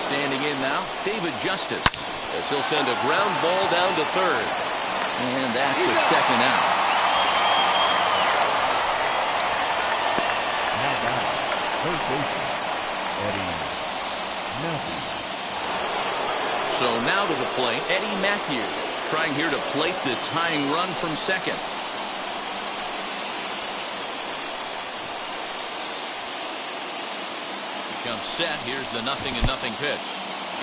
Standing in now, David Justice, as he'll send a ground ball down to third. And that's the second out. Now back, third baseman, Eddie Matthews. So now to the plate, Eddie Matthews, trying here to plate the tying run from second. Comes set. Here's the 0-0 pitch.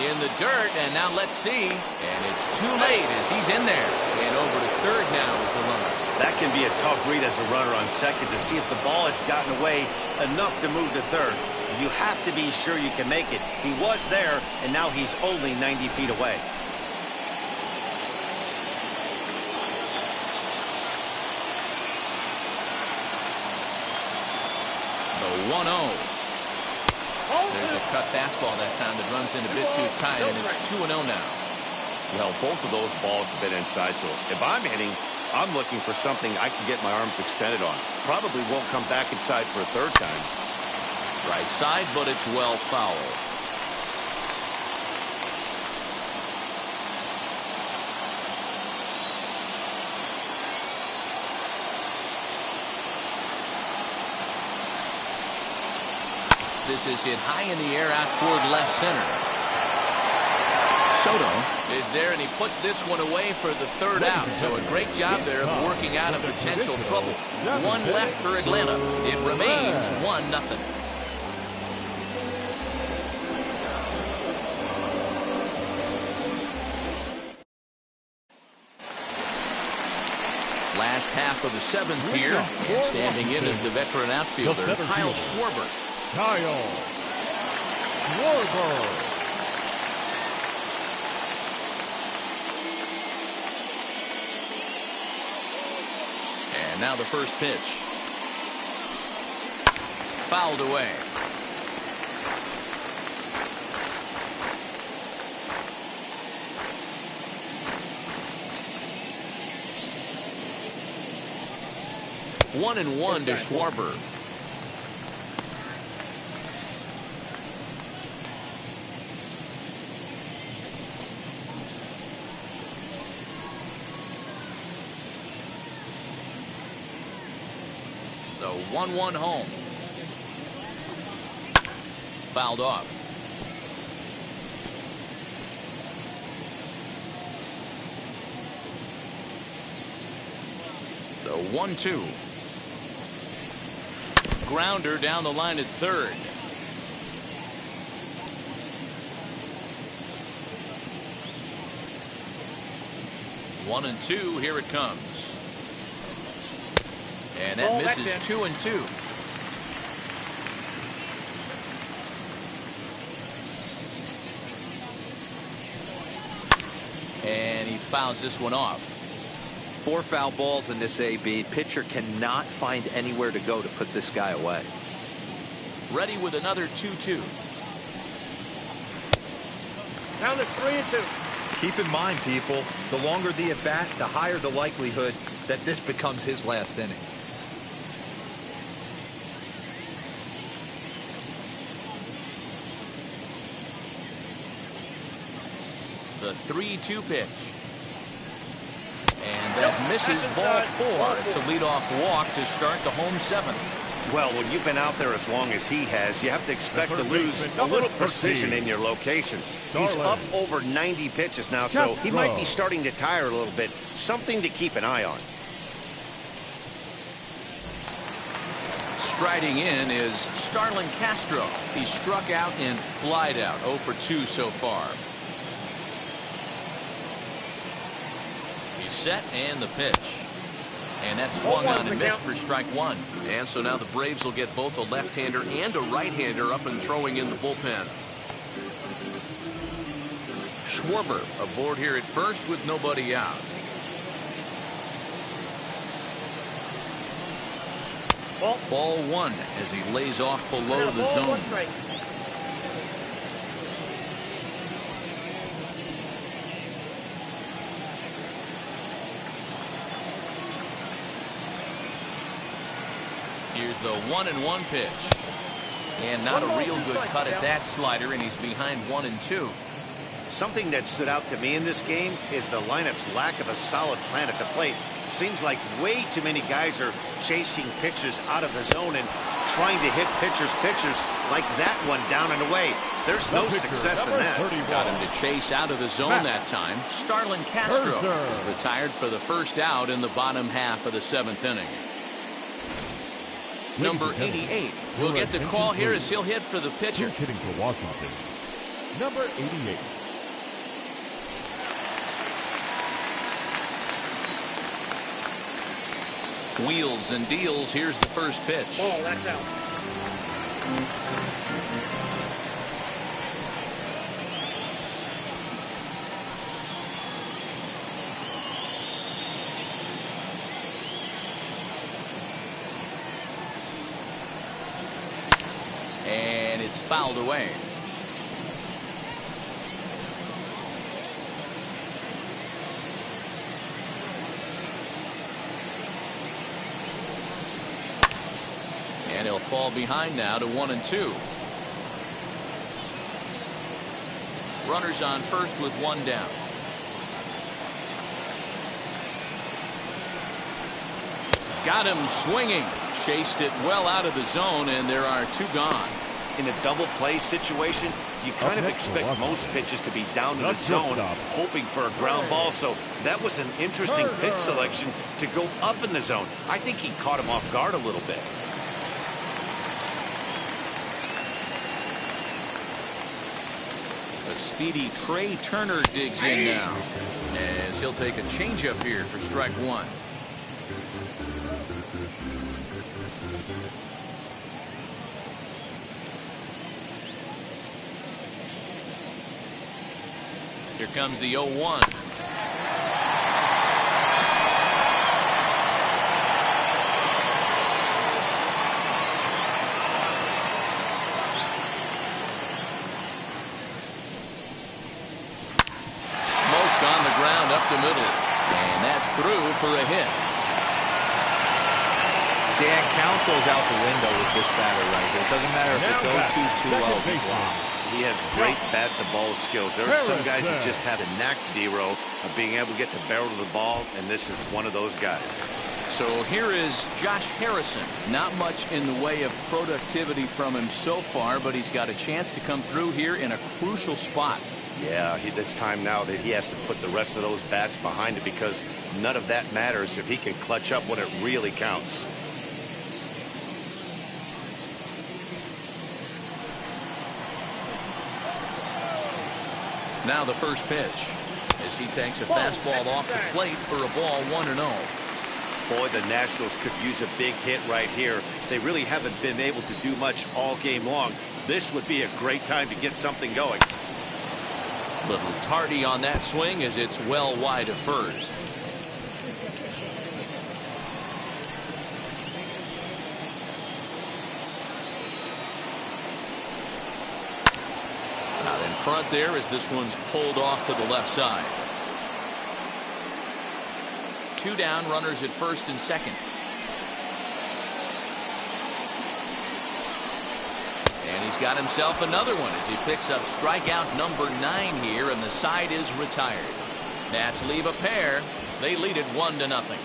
In the dirt, and now let's see. And it's too late as he's in there. And over to third now is the runner. That can be a tough read as a runner on second to see if the ball has gotten away enough to move to third. You have to be sure you can make it. He was there, and now he's only 90 feet away. The 1-0. There's a cut fastball that time that runs in a bit too tight, and it's 2-0 now. Well, both of those balls have been inside, so if I'm hitting, I'm looking for something I can get my arms extended on. Probably won't come back inside for a third time. Right side, but it's well foul. This is hit high in the air out toward left center. Soto is there, and he puts this one away for the third out. So a great job there of working out of potential trouble. One left for Atlanta. It remains 1-0. Last half of the 7th here, and standing in is the veteran outfielder, Kyle Schwarber. Kyle Schwarber. And now the first pitch. Fouled away. One and one to Schwarber. 1-1 home. Fouled off. The 1-2. Grounder down the line at third. One and two. Here it comes. And that misses 2-2. And he fouls this one off. 4 foul balls in this AB. Pitcher cannot find anywhere to go to put this guy away. Ready with another 2-2. Down to 3-2. Keep in mind, people, the longer the at bat, the higher the likelihood that this becomes his last inning. The 3-2 pitch. And that misses ball 4. It's a leadoff walk to start the home 7th. Well, when you've been out there as long as he has, you have to expect to lose a little precision in your location. He's up over 90 pitches now, so he might be starting to tire a little bit. Something to keep an eye on. Striding in is Starlin Castro. He struck out and flied out. 0 for 2 so far. He's set and the pitch. And that swung on and missed for strike 1. And so now the Braves will get both a left-hander and a right-hander up and throwing in the bullpen. Schwarber aboard here at first with nobody out. Ball 1 as he lays off below the zone. Here's the 1-1 pitch. And not a real good cut at that slider, and he's behind 1-2. Something that stood out to me in this game is the lineup's lack of a solid plan at the plate. Seems like way too many guys are chasing pitches out of the zone and trying to hit pitchers like that one down and away. There's no success in that. Got him to chase out of the zone that time. Starlin Castro is retired for the first out in the bottom half of the 7th inning. Number 88 will get the call here as he'll hit for the pitcher. Hitting for Washington. Number 88. Wheels and deals. Here's the first pitch. Oh, that's out. And it's fouled away. And he'll fall behind now to 1-2. Runners on first with 1 down. Got him swinging. Chased it well out of the zone, and there are 2 gone. In a double play situation, you kind of expect most pitches to be down in the zone, hoping for a ground ball. So that was an interesting pitch selection to go up in the zone. I think he caught him off guard a little bit. A speedy Trey Turner digs in now, as he'll take a changeup here for strike 1. Here comes the 0-1. The middle, and that's through for a hit. Dan, count goes out the window with this batter right here. It doesn't matter if it's 0-2, 2-0. He's long. He has great bat-to-ball skills. There are some guys that just have a knack, D-Row, of being able to get the barrel of the ball, and this is one of those guys. So here is Josh Harrison. Not much in the way of productivity from him so far, but he's got a chance to come through here in a crucial spot. Yeah, it's time now that he has to put the rest of those bats behind it, because none of that matters if he can clutch up when it really counts. Now the first pitch as he takes a fastball off the plate for a ball 1-0. Boy, the Nationals could use a big hit right here. They really haven't been able to do much all game long. This would be a great time to get something going. Little tardy on that swing as it's well wide of first. Out in front there as this one's pulled off to the left side. 2 down, runners at first and second. And he's got himself another one as he picks up strikeout number 9 here, and the side is retired. Nats leave a pair. They lead it 1-0.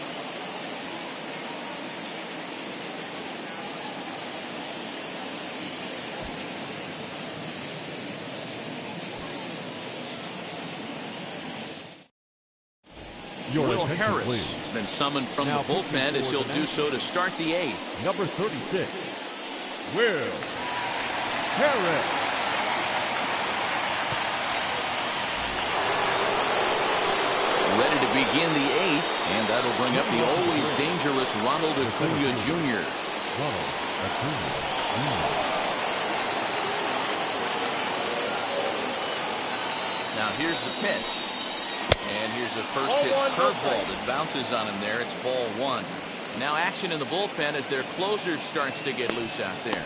Will Harris has been summoned from the bullpen as he'll do so to start the 8th. Number 36, Will Harris. Ready to begin the 8th, and that'll bring up the always dangerous Ronald Acuna Jr. Now here's the pitch. And here's a first pitch curveball that bounces on him there. It's ball 1. And now action in the bullpen as their closer starts to get loose out there.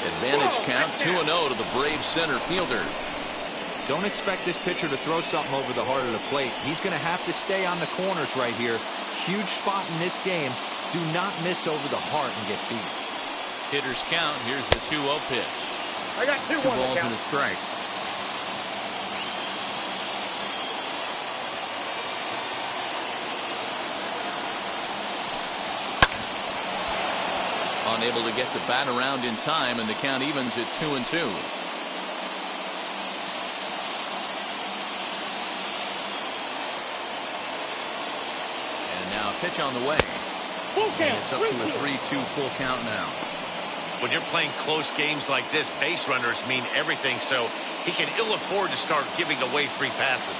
Advantage count 2-0 to the Braves center fielder. Don't expect this pitcher to throw something over the heart of the plate. He's going to have to stay on the corners right here. Huge spot in this game. Do not miss over the heart and get beat. Hitters count. Here's the 2-0 pitch. I got 2 balls and a strike. Unable to get the bat around in time, and the count evens at 2-2. Pitch on the way. And it's up to a 3-2 full count now. When you're playing close games like this, base runners mean everything, so he can ill afford to start giving away free passes.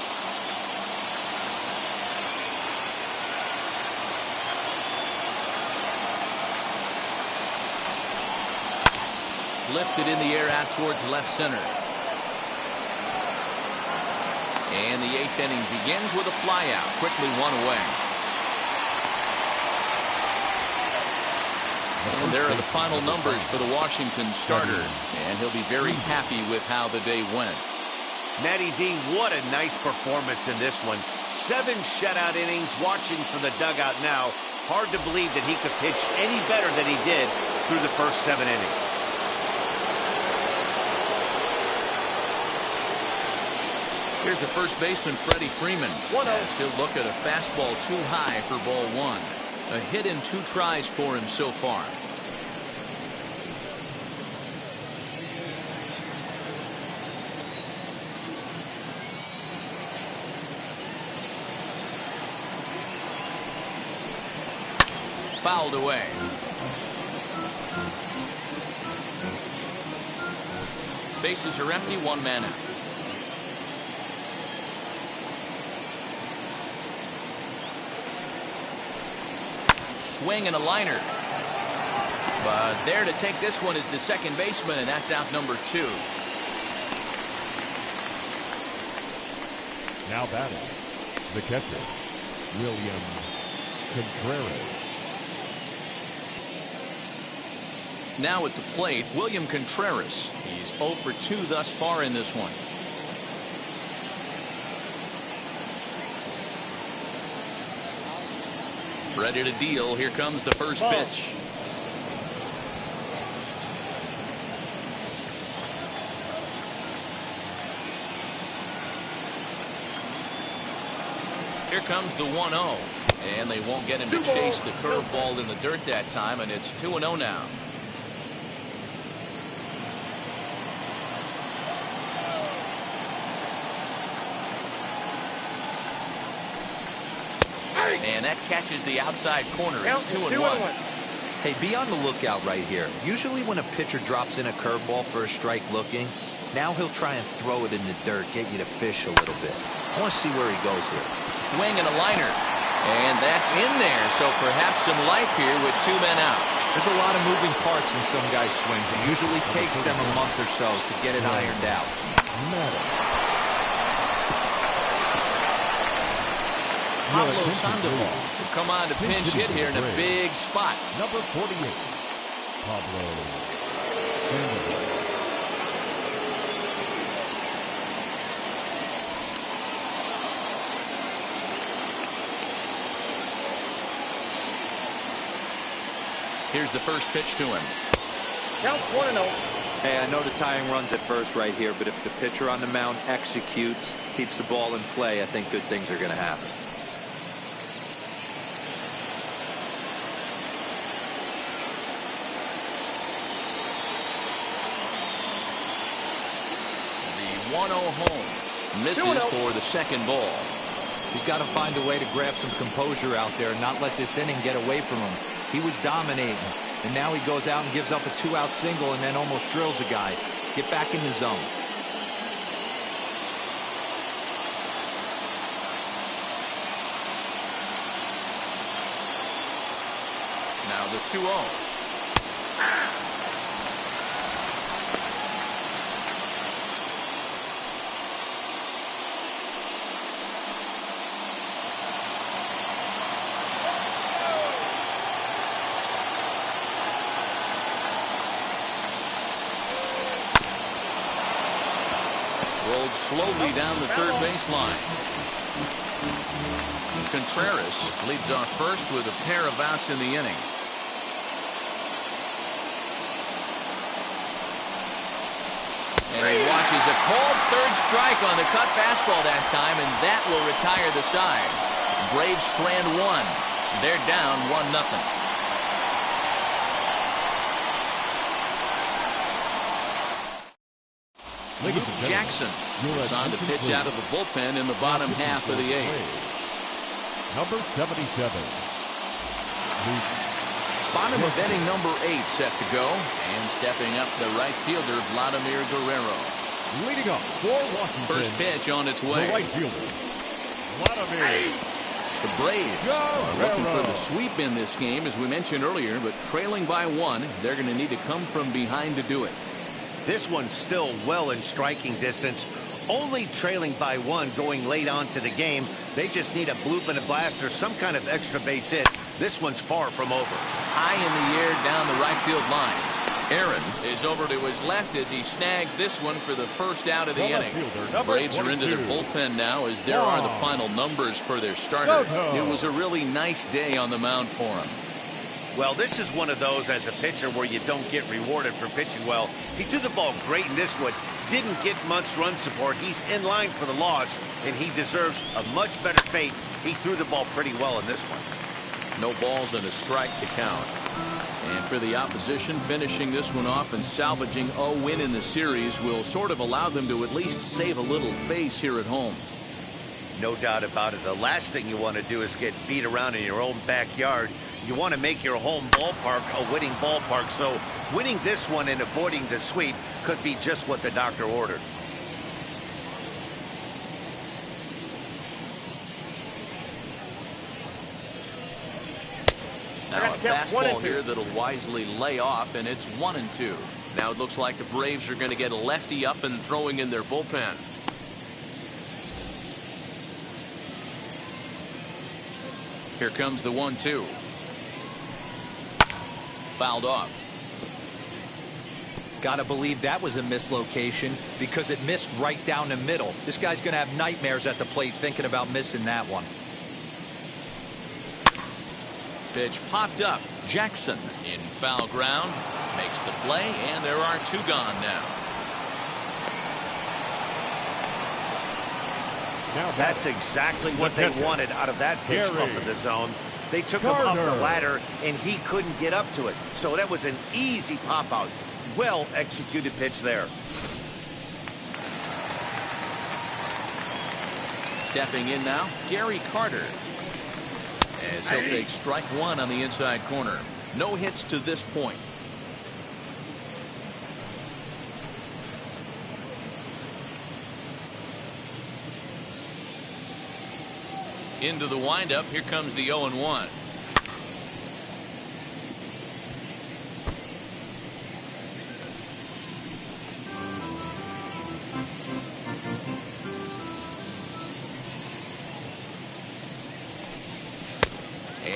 Lifted in the air out towards left center. And the 8th inning begins with a flyout. Quickly one away. And there are the final numbers for the Washington starter, and he'll be very happy with how the day went. Matty D, what a nice performance in this one. 7 shutout innings. Watching from the dugout now, hard to believe that he could pitch any better than he did through the first 7 innings. Here's the first baseman, Freddie Freeman, as he'll look at a fastball too high for ball 1. A hit in 2 tries for him so far. Fouled away. Bases are empty, 1 man out. Swing and a liner. But there to take this one is the second baseman, and that's out number 2. Now batting, the catcher, William Contreras. Now at the plate, William Contreras. He's 0 for 2 thus far in this one. Ready to deal. Here comes the first pitch. Here comes the 1-0. And they won't get him to chase the curveball in the dirt that time, and it's 2-0 now. And that catches the outside corner. It's 2-1. Hey, be on the lookout right here. Usually when a pitcher drops in a curveball for a strike looking, now he'll try and throw it in the dirt, get you to fish a little bit. I want to see where he goes here. Swing and a liner. And that's in there, so perhaps some life here with 2 men out. There's a lot of moving parts in some guys' swings. It usually takes them a month or so to get it ironed out. Pablo Sandoval will come on to pinch hit here in a big spot. Number 48, Pablo Sandoval. Here's the first pitch to him. Count 1-0. Hey, I know the tying runs at first right here, but if the pitcher on the mound executes, keeps the ball in play, I think good things are going to happen. The 1-0 home. Misses for the second ball. He's got to find a way to grab some composure out there and not let this inning get away from him. He was dominating, and now he goes out and gives up a 2-out single and then almost drills a guy. Get back in the zone. Now the 2-0. Rolled slowly down the third baseline. Contreras leads off first with a pair of outs in the inning. And he watches a called third strike on the cut fastball that time, and that will retire the side. Braves strand one. They're down 1-0. Luke Jackson is on to pitch out of the bullpen in the bottom half of the eighth. Number 77. Bottom of inning number 8 set to go, and stepping up the right fielder Vladimir Guerrero. Leading up for Washington. First pitch on its way. The right fielder, Vladimir. The Braves are looking for the sweep in this game, as we mentioned earlier, but trailing by 1, they're going to need to come from behind to do it. This one's still well in striking distance. Only trailing by 1 going late on to the game. They just need a bloop and a blast or some kind of extra base hit. This one's far from over. High in the air down the right field line. Aaron is over to his left as he snags this one for the first out of the inning. The Braves are into their bullpen now, as there are the final numbers for their starter. It was a really nice day on the mound for him. Well, this is one of those as a pitcher where you don't get rewarded for pitching well. He threw the ball great in this one. Didn't get much run support. He's in line for the loss, and he deserves a much better fate. He threw the ball pretty well in this one. No balls and a strike to count. And for the opposition, finishing this one off and salvaging a win in the series will sort of allow them to at least save a little face here at home. No doubt about it. The last thing you want to do is get beat around in your own backyard. You want to make your home ballpark a winning ballpark. So winning this one and avoiding the sweep could be just what the doctor ordered. Now a fastball here that'll wisely lay off, and it's 1-2. Now it looks like the Braves are going to get a lefty up and throwing in their bullpen. Here comes the 1-2. Fouled off. Gotta believe that was a mislocation because it missed right down the middle. This guy's gonna have nightmares at the plate thinking about missing that one. Pitch popped up. Jackson in foul ground makes the play, and there are 2 gone now. That's exactly what they wanted out of that pitch up in the zone. They took him up the ladder, and he couldn't get up to it. So that was an easy pop-out. Well-executed pitch there. Stepping in now, Gary Carter. As he'll take strike one on the inside corner. No hits to this point. Into the windup. Here comes the 0-1.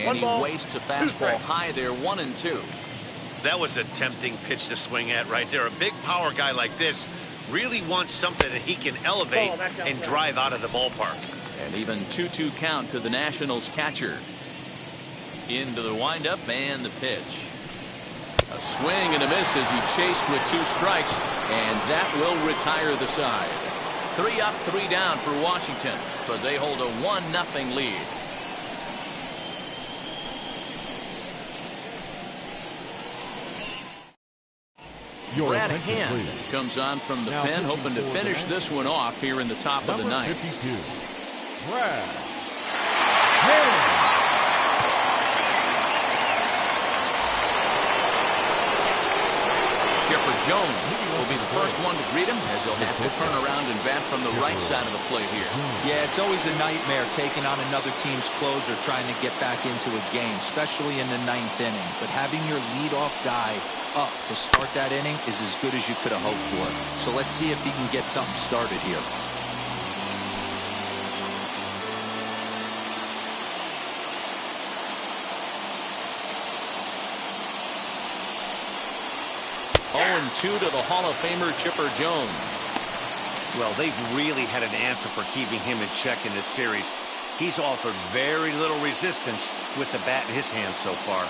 And he wastes a fastball high there, 1-2. That was a tempting pitch to swing at right there. A big power guy like this really wants something that he can elevate and drive out of the ballpark. And even 2-2 count to the Nationals catcher. Into the windup and the pitch. A swing and a miss as he chased with 2 strikes, and that will retire the side. 3 up, 3 down for Washington, but they hold a 1-0 lead. Brad Hand comes on from the pen, hoping to finish this one off here in the top of the ninth. 52. Brad Hand. Chipper Jones will be the first one to greet him, as he'll have to turn around and bat from the right side of the plate here. Yeah, it's always a nightmare taking on another team's closer trying to get back into a game, especially in the 9th inning. But having your leadoff guy up to start that inning is as good as you could have hoped for. So let's see if he can get something started here. To the Hall of Famer Chipper Jones. Well, they've really had an answer for keeping him in check in this series. He's offered very little resistance with the bat in his hand so far.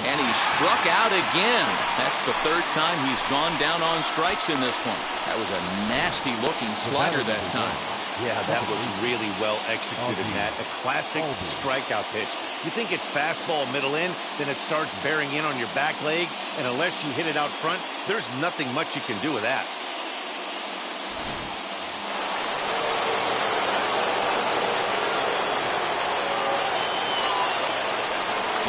And he struck out again. That's the 3rd time he's gone down on strikes in this one. That was a nasty looking slider that time. Yeah, that was really well executed, Matt. A classic strikeout pitch. You think it's fastball middle in, then it starts bearing in on your back leg, and unless you hit it out front, there's nothing much you can do with that.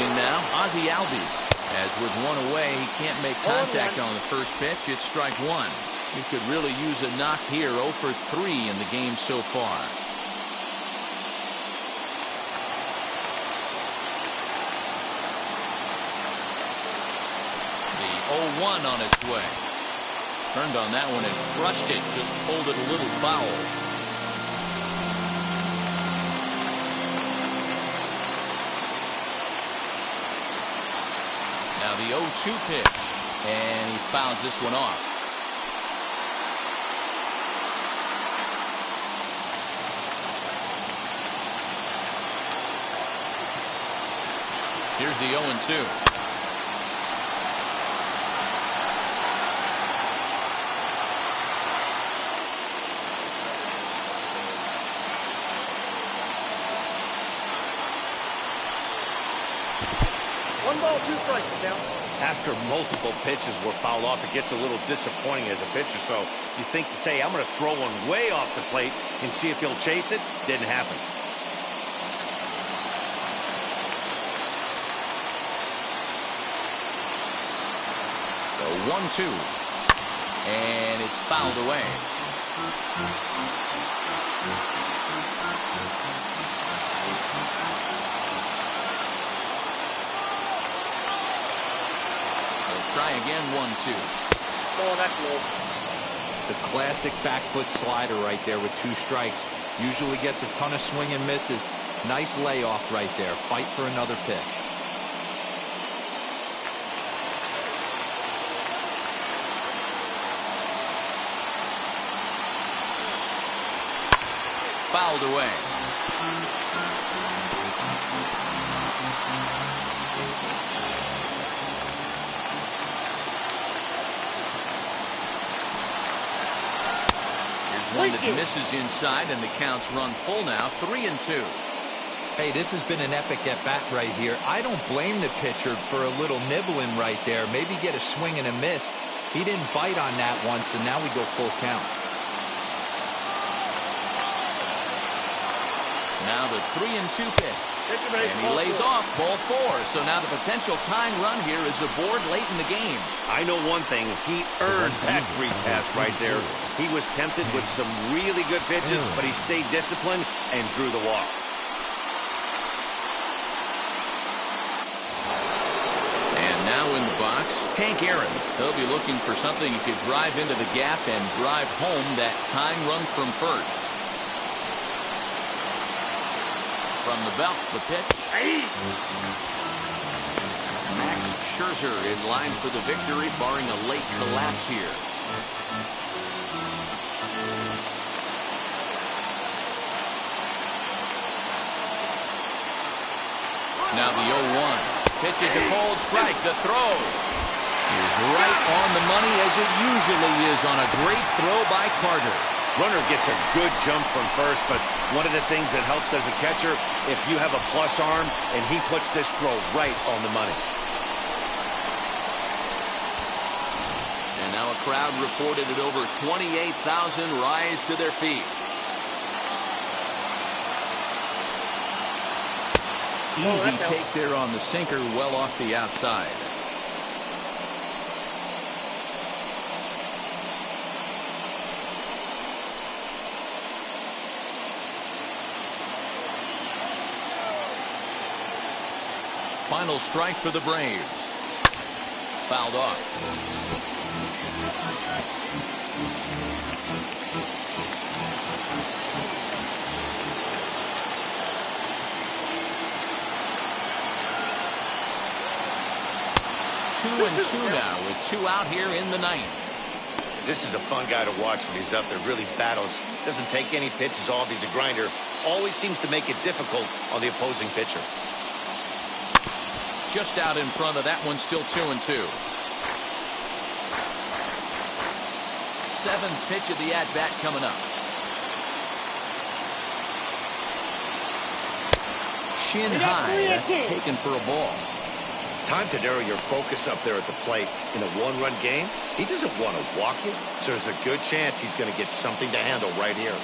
In now, Ozzie Albies. As with 1 away, he can't make contact on the first pitch. It's strike 1. He could really use a knock here. 0 for 3 in the game so far. The 0-1 on its way. Turned on that one and crushed it. Just pulled it a little foul. Now the 0-2 pitch. And he fouls this one off. Here's the 0-2. One ball, 2 strikes down. After multiple pitches were fouled off, it gets a little disappointing as a pitcher. So you think to say, I'm going to throw one way off the plate and see if he'll chase it. Didn't happen. The 1-2. And it's fouled away. Try again, 1-2. Oh, that's low. The classic back foot slider right there with 2 strikes. Usually gets a ton of swing and misses. Nice layoff right there. Fight for another pitch. Fouled away. one that misses inside, and the count's run full now, 3-2. Hey, this has been an epic at-bat right here. I don't blame the pitcher for a little nibbling right there. Maybe get a swing and a miss. He didn't bite on that once, and now we go full count. Now the 3-2 pitch. And he lays off ball 4. So now the potential tying run here is aboard late in the game. I know one thing. He earned that free pass right there. He was tempted with some really good pitches, but he stayed disciplined and drew the walk. And now in the box, Hank Aaron. He'll be looking for something he could drive into the gap and drive home that tying run from first. From the belt, the pitch. Max Scherzer in line for the victory, barring a late collapse here. Now the 0-1. Pitch is a cold strike. The throw is right on the money, as it usually is on a great throw by Carter. Runner gets a good jump from first, but one of the things that helps as a catcher, if you have a plus arm, and he puts this throw right on the money. And now a crowd reported at over 28,000 rise to their feet. Easy take there on the sinker, well off the outside. Final strike for the Braves. Fouled off. Two and two now with 2 out here in the 9th. This is a fun guy to watch when he's up there. Really battles. Doesn't take any pitches off. He's a grinder. Always seems to make it difficult on the opposing pitcher. Just out in front of that one, still 2-2. 7th pitch of the at-bat coming up. Shin high, that's taken for a ball. Time to narrow your focus up there at the plate. In a one-run game, he doesn't want to walk you, so there's a good chance he's going to get something to handle right here.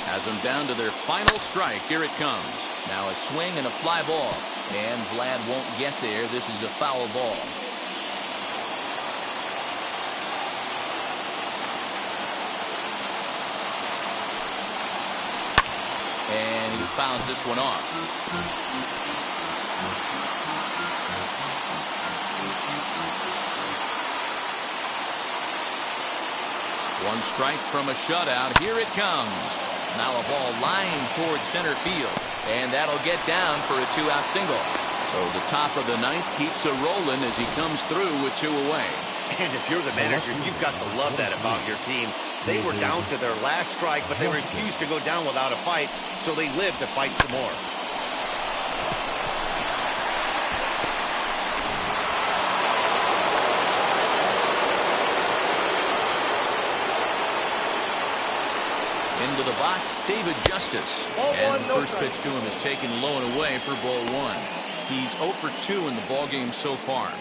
Has them down to their final strike. Here it comes. Now a swing and a fly ball. And Vlad won't get there. This is a foul ball. And he fouls this one off. One strike from a shutout. Here it comes. Now a ball lined towards center field. And that'll get down for a 2-out single. So the top of the 9th keeps a rolling as he comes through with 2 away. And if you're the manager, you've got to love that about your team. They were down to their last strike, but they refused to go down without a fight, so they lived to fight some more. Into the box, David Justice. As the first pitch to him is taken low and away for ball 1. He's 0 for 2 in the ballgame so far.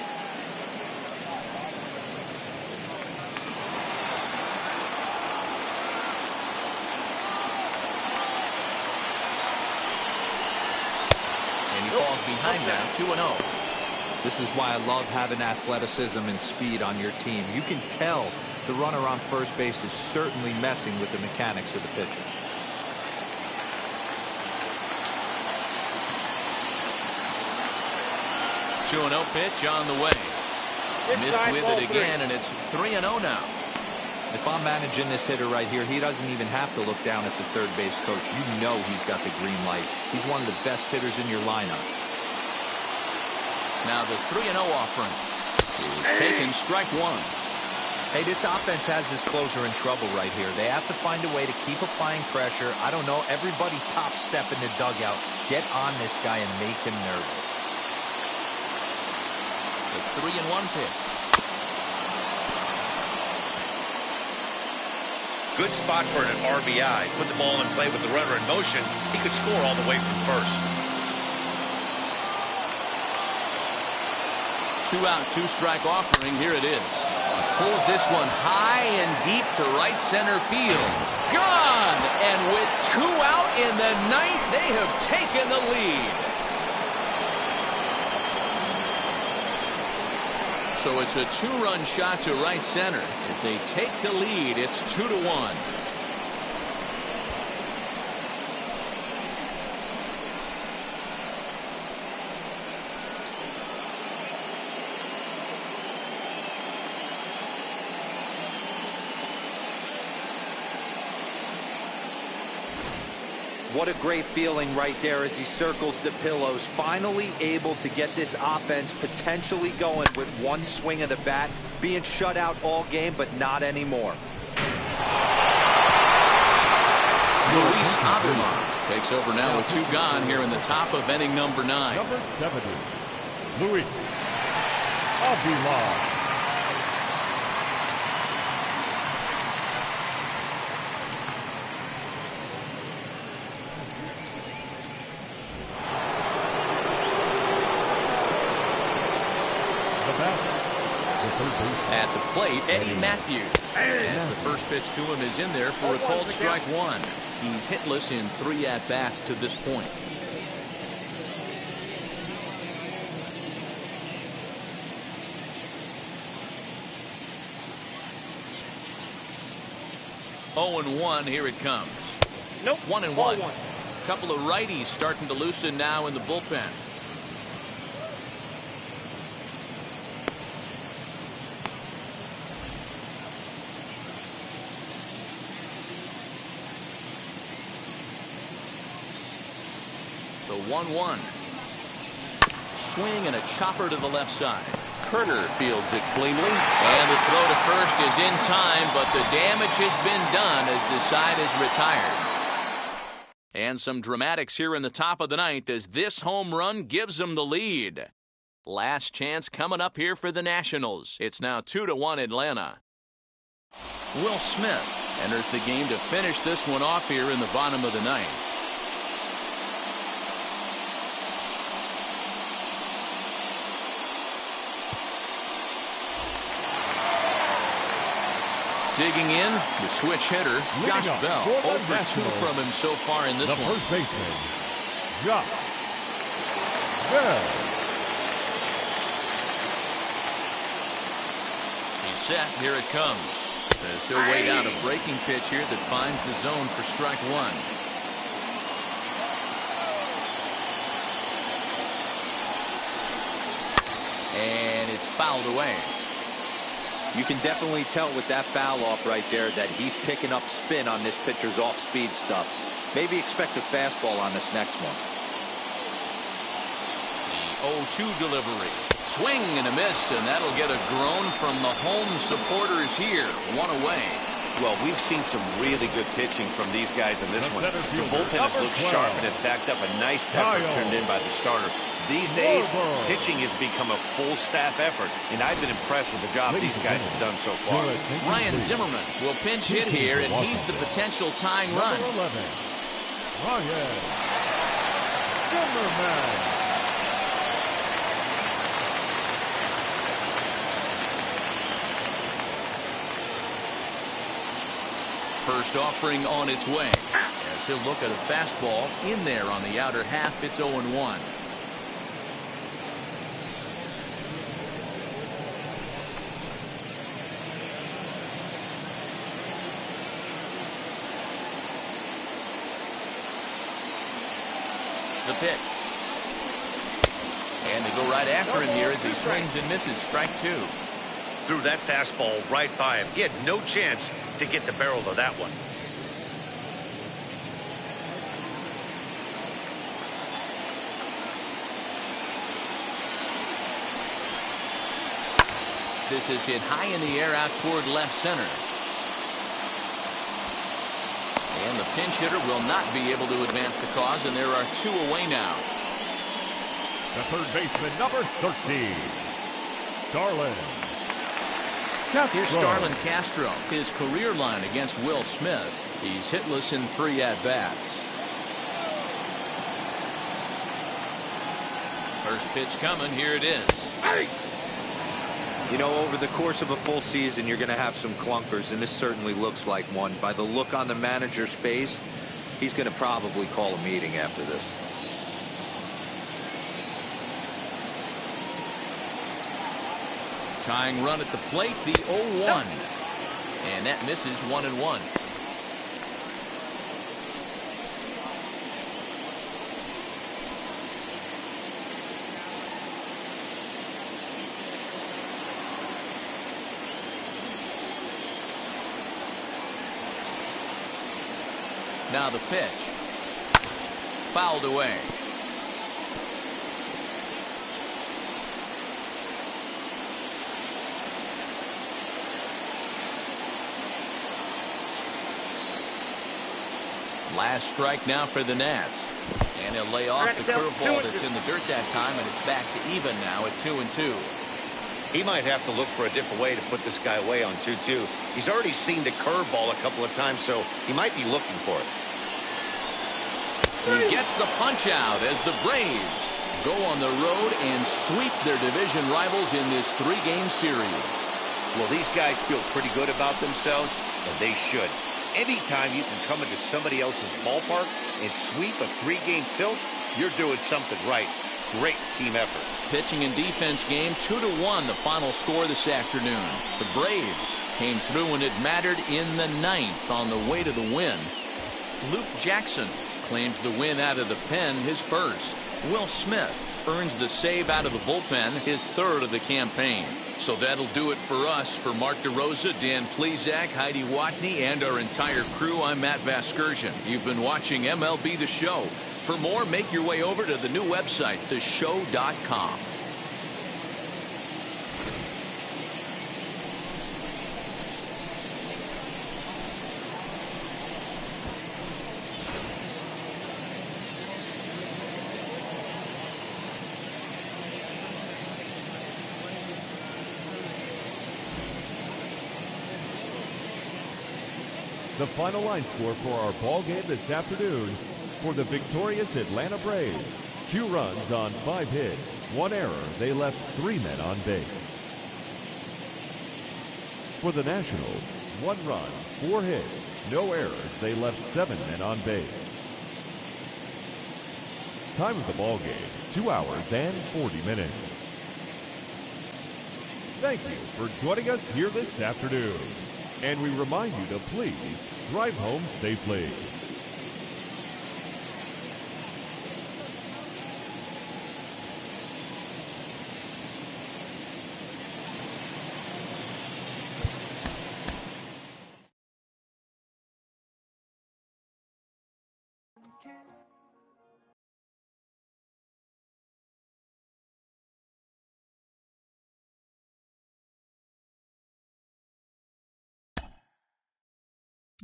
And he falls behind now, 2-0. This is why I love having athleticism and speed on your team. You can tell the runner on first base is certainly messing with the mechanics of the pitcher. 2-0 pitch on the way. Missed with it again, and it's 3-0 now. If I'm managing this hitter right here, he doesn't even have to look down at the third base coach. You know he's got the green light. He's one of the best hitters in your lineup. Now the 3-0 offering is taken, strike 1. Hey, this offense has this closer in trouble right here. They have to find a way to keep applying pressure. I don't know. Everybody top step in the dugout. Get on this guy and make him nervous. 3-1 pitch. Good spot for an RBI. Put the ball in play with the runner in motion. He could score all the way from first. 2-out, 2-strike offering. Here it is. Pulls this one high and deep to right center field. Gone! And with 2 out in the ninth, they have taken the lead. So it's a 2-run shot to right center. If they take the lead, it's 2-1. What a great feeling right there as he circles the pillows. Finally able to get this offense potentially going with one swing of the bat. Being shut out all game, but not anymore. Luis Avila takes over now with 2 gone here in the top of inning number 9. Number 70, Luis Avila. At the plate, Eddie Matthews. As the first pitch to him is in there for a called strike 1. He's hitless in 3 at-bats to this point. Oh and 1, here it comes. Nope. 1-1. Couple of righties starting to loosen now in the bullpen. The 1-1. Swing and a chopper to the left side. Kerner fields it cleanly. And the throw to first is in time, but the damage has been done as the side is retired. And some dramatics here in the top of the ninth as this home run gives them the lead. Last chance coming up here for the Nationals. It's now 2-1 Atlanta. Will Smith enters the game to finish this one off here in the bottom of the ninth. Digging in, the switch hitter, Josh Bell. 0 for 2 from him so far in this one. First baseman, Josh Bell. He's set. Here it comes. As he'll wait out a breaking pitch here that finds the zone for strike 1. And it's fouled away. You can definitely tell with that foul off right there that he's picking up spin on this pitcher's off-speed stuff. Maybe expect a fastball on this next one. The 0-2 delivery. Swing and a miss, and that'll get a groan from the home supporters here. 1 away. Well, we've seen some really good pitching from these guys in this one. The bullpen has looked sharp and it backed up a nice effort turned in by the starter. These days, pitching has become a full staff effort, and I've been impressed with the job these guys have done so far. Ryan Zimmerman will pinch hit here, and he's the potential tying run. Number 11, Ryan Zimmerman. First offering on its way. As he'll look at a fastball in there on the outer half, it's 0-1. The pitch. And they go right after him here as he swings and misses. Strike 2. Threw that fastball right by him. He had no chance to get the barrel of that one. This is hit high in the air out toward left center. And the pinch hitter will not be able to advance the cause, and there are 2 away now. The third baseman, number 13, Starlin Castro. Here's Starlin Castro. His career line against Will Smith. He's hitless in 3 at-bats. First pitch coming. Here it is. You know, over the course of a full season, you're going to have some clunkers, and this certainly looks like one. By the look on the manager's face, he's going to probably call a meeting after this. Tying run at the plate, the 0-1. And that misses 1-1. Now the pitch. Fouled away. Last strike now for the Nats. And he'll lay off the curveball that's in the dirt that time, and it's back to even now at 2-2. He might have to look for a different way to put this guy away on 2-2. He's already seen the curveball a couple of times, so he might be looking for it. He gets the punch out as the Braves go on the road and sweep their division rivals in this 3-game series. Well, these guys feel pretty good about themselves, and they should. Anytime you can come into somebody else's ballpark and sweep a 3-game tilt, you're doing something right. Great team effort. Pitching and defense game, 2-1 the final score this afternoon. The Braves came through when it mattered in the 9th on the way to the win. Luke Jackson claims the win out of the pen, his first. Will Smith earns the save out of the bullpen, his 3rd of the campaign. So that'll do it for us. For Mark DeRosa, Dan Plezak, Heidi Watney, and our entire crew, I'm Matt Vasgersian. You've been watching MLB The Show. For more, make your way over to the new website, theshow.com. The final line score for our ball game this afternoon for the victorious Atlanta Braves. 2 runs on 5 hits, 1 error. They left 3 men on base. For the Nationals, 1 run, 4 hits, no errors. They left 7 men on base. Time of the ball game, 2 hours and 40 minutes. Thank you for joining us here this afternoon. And we remind you to please drive home safely.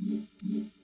Mm-hmm.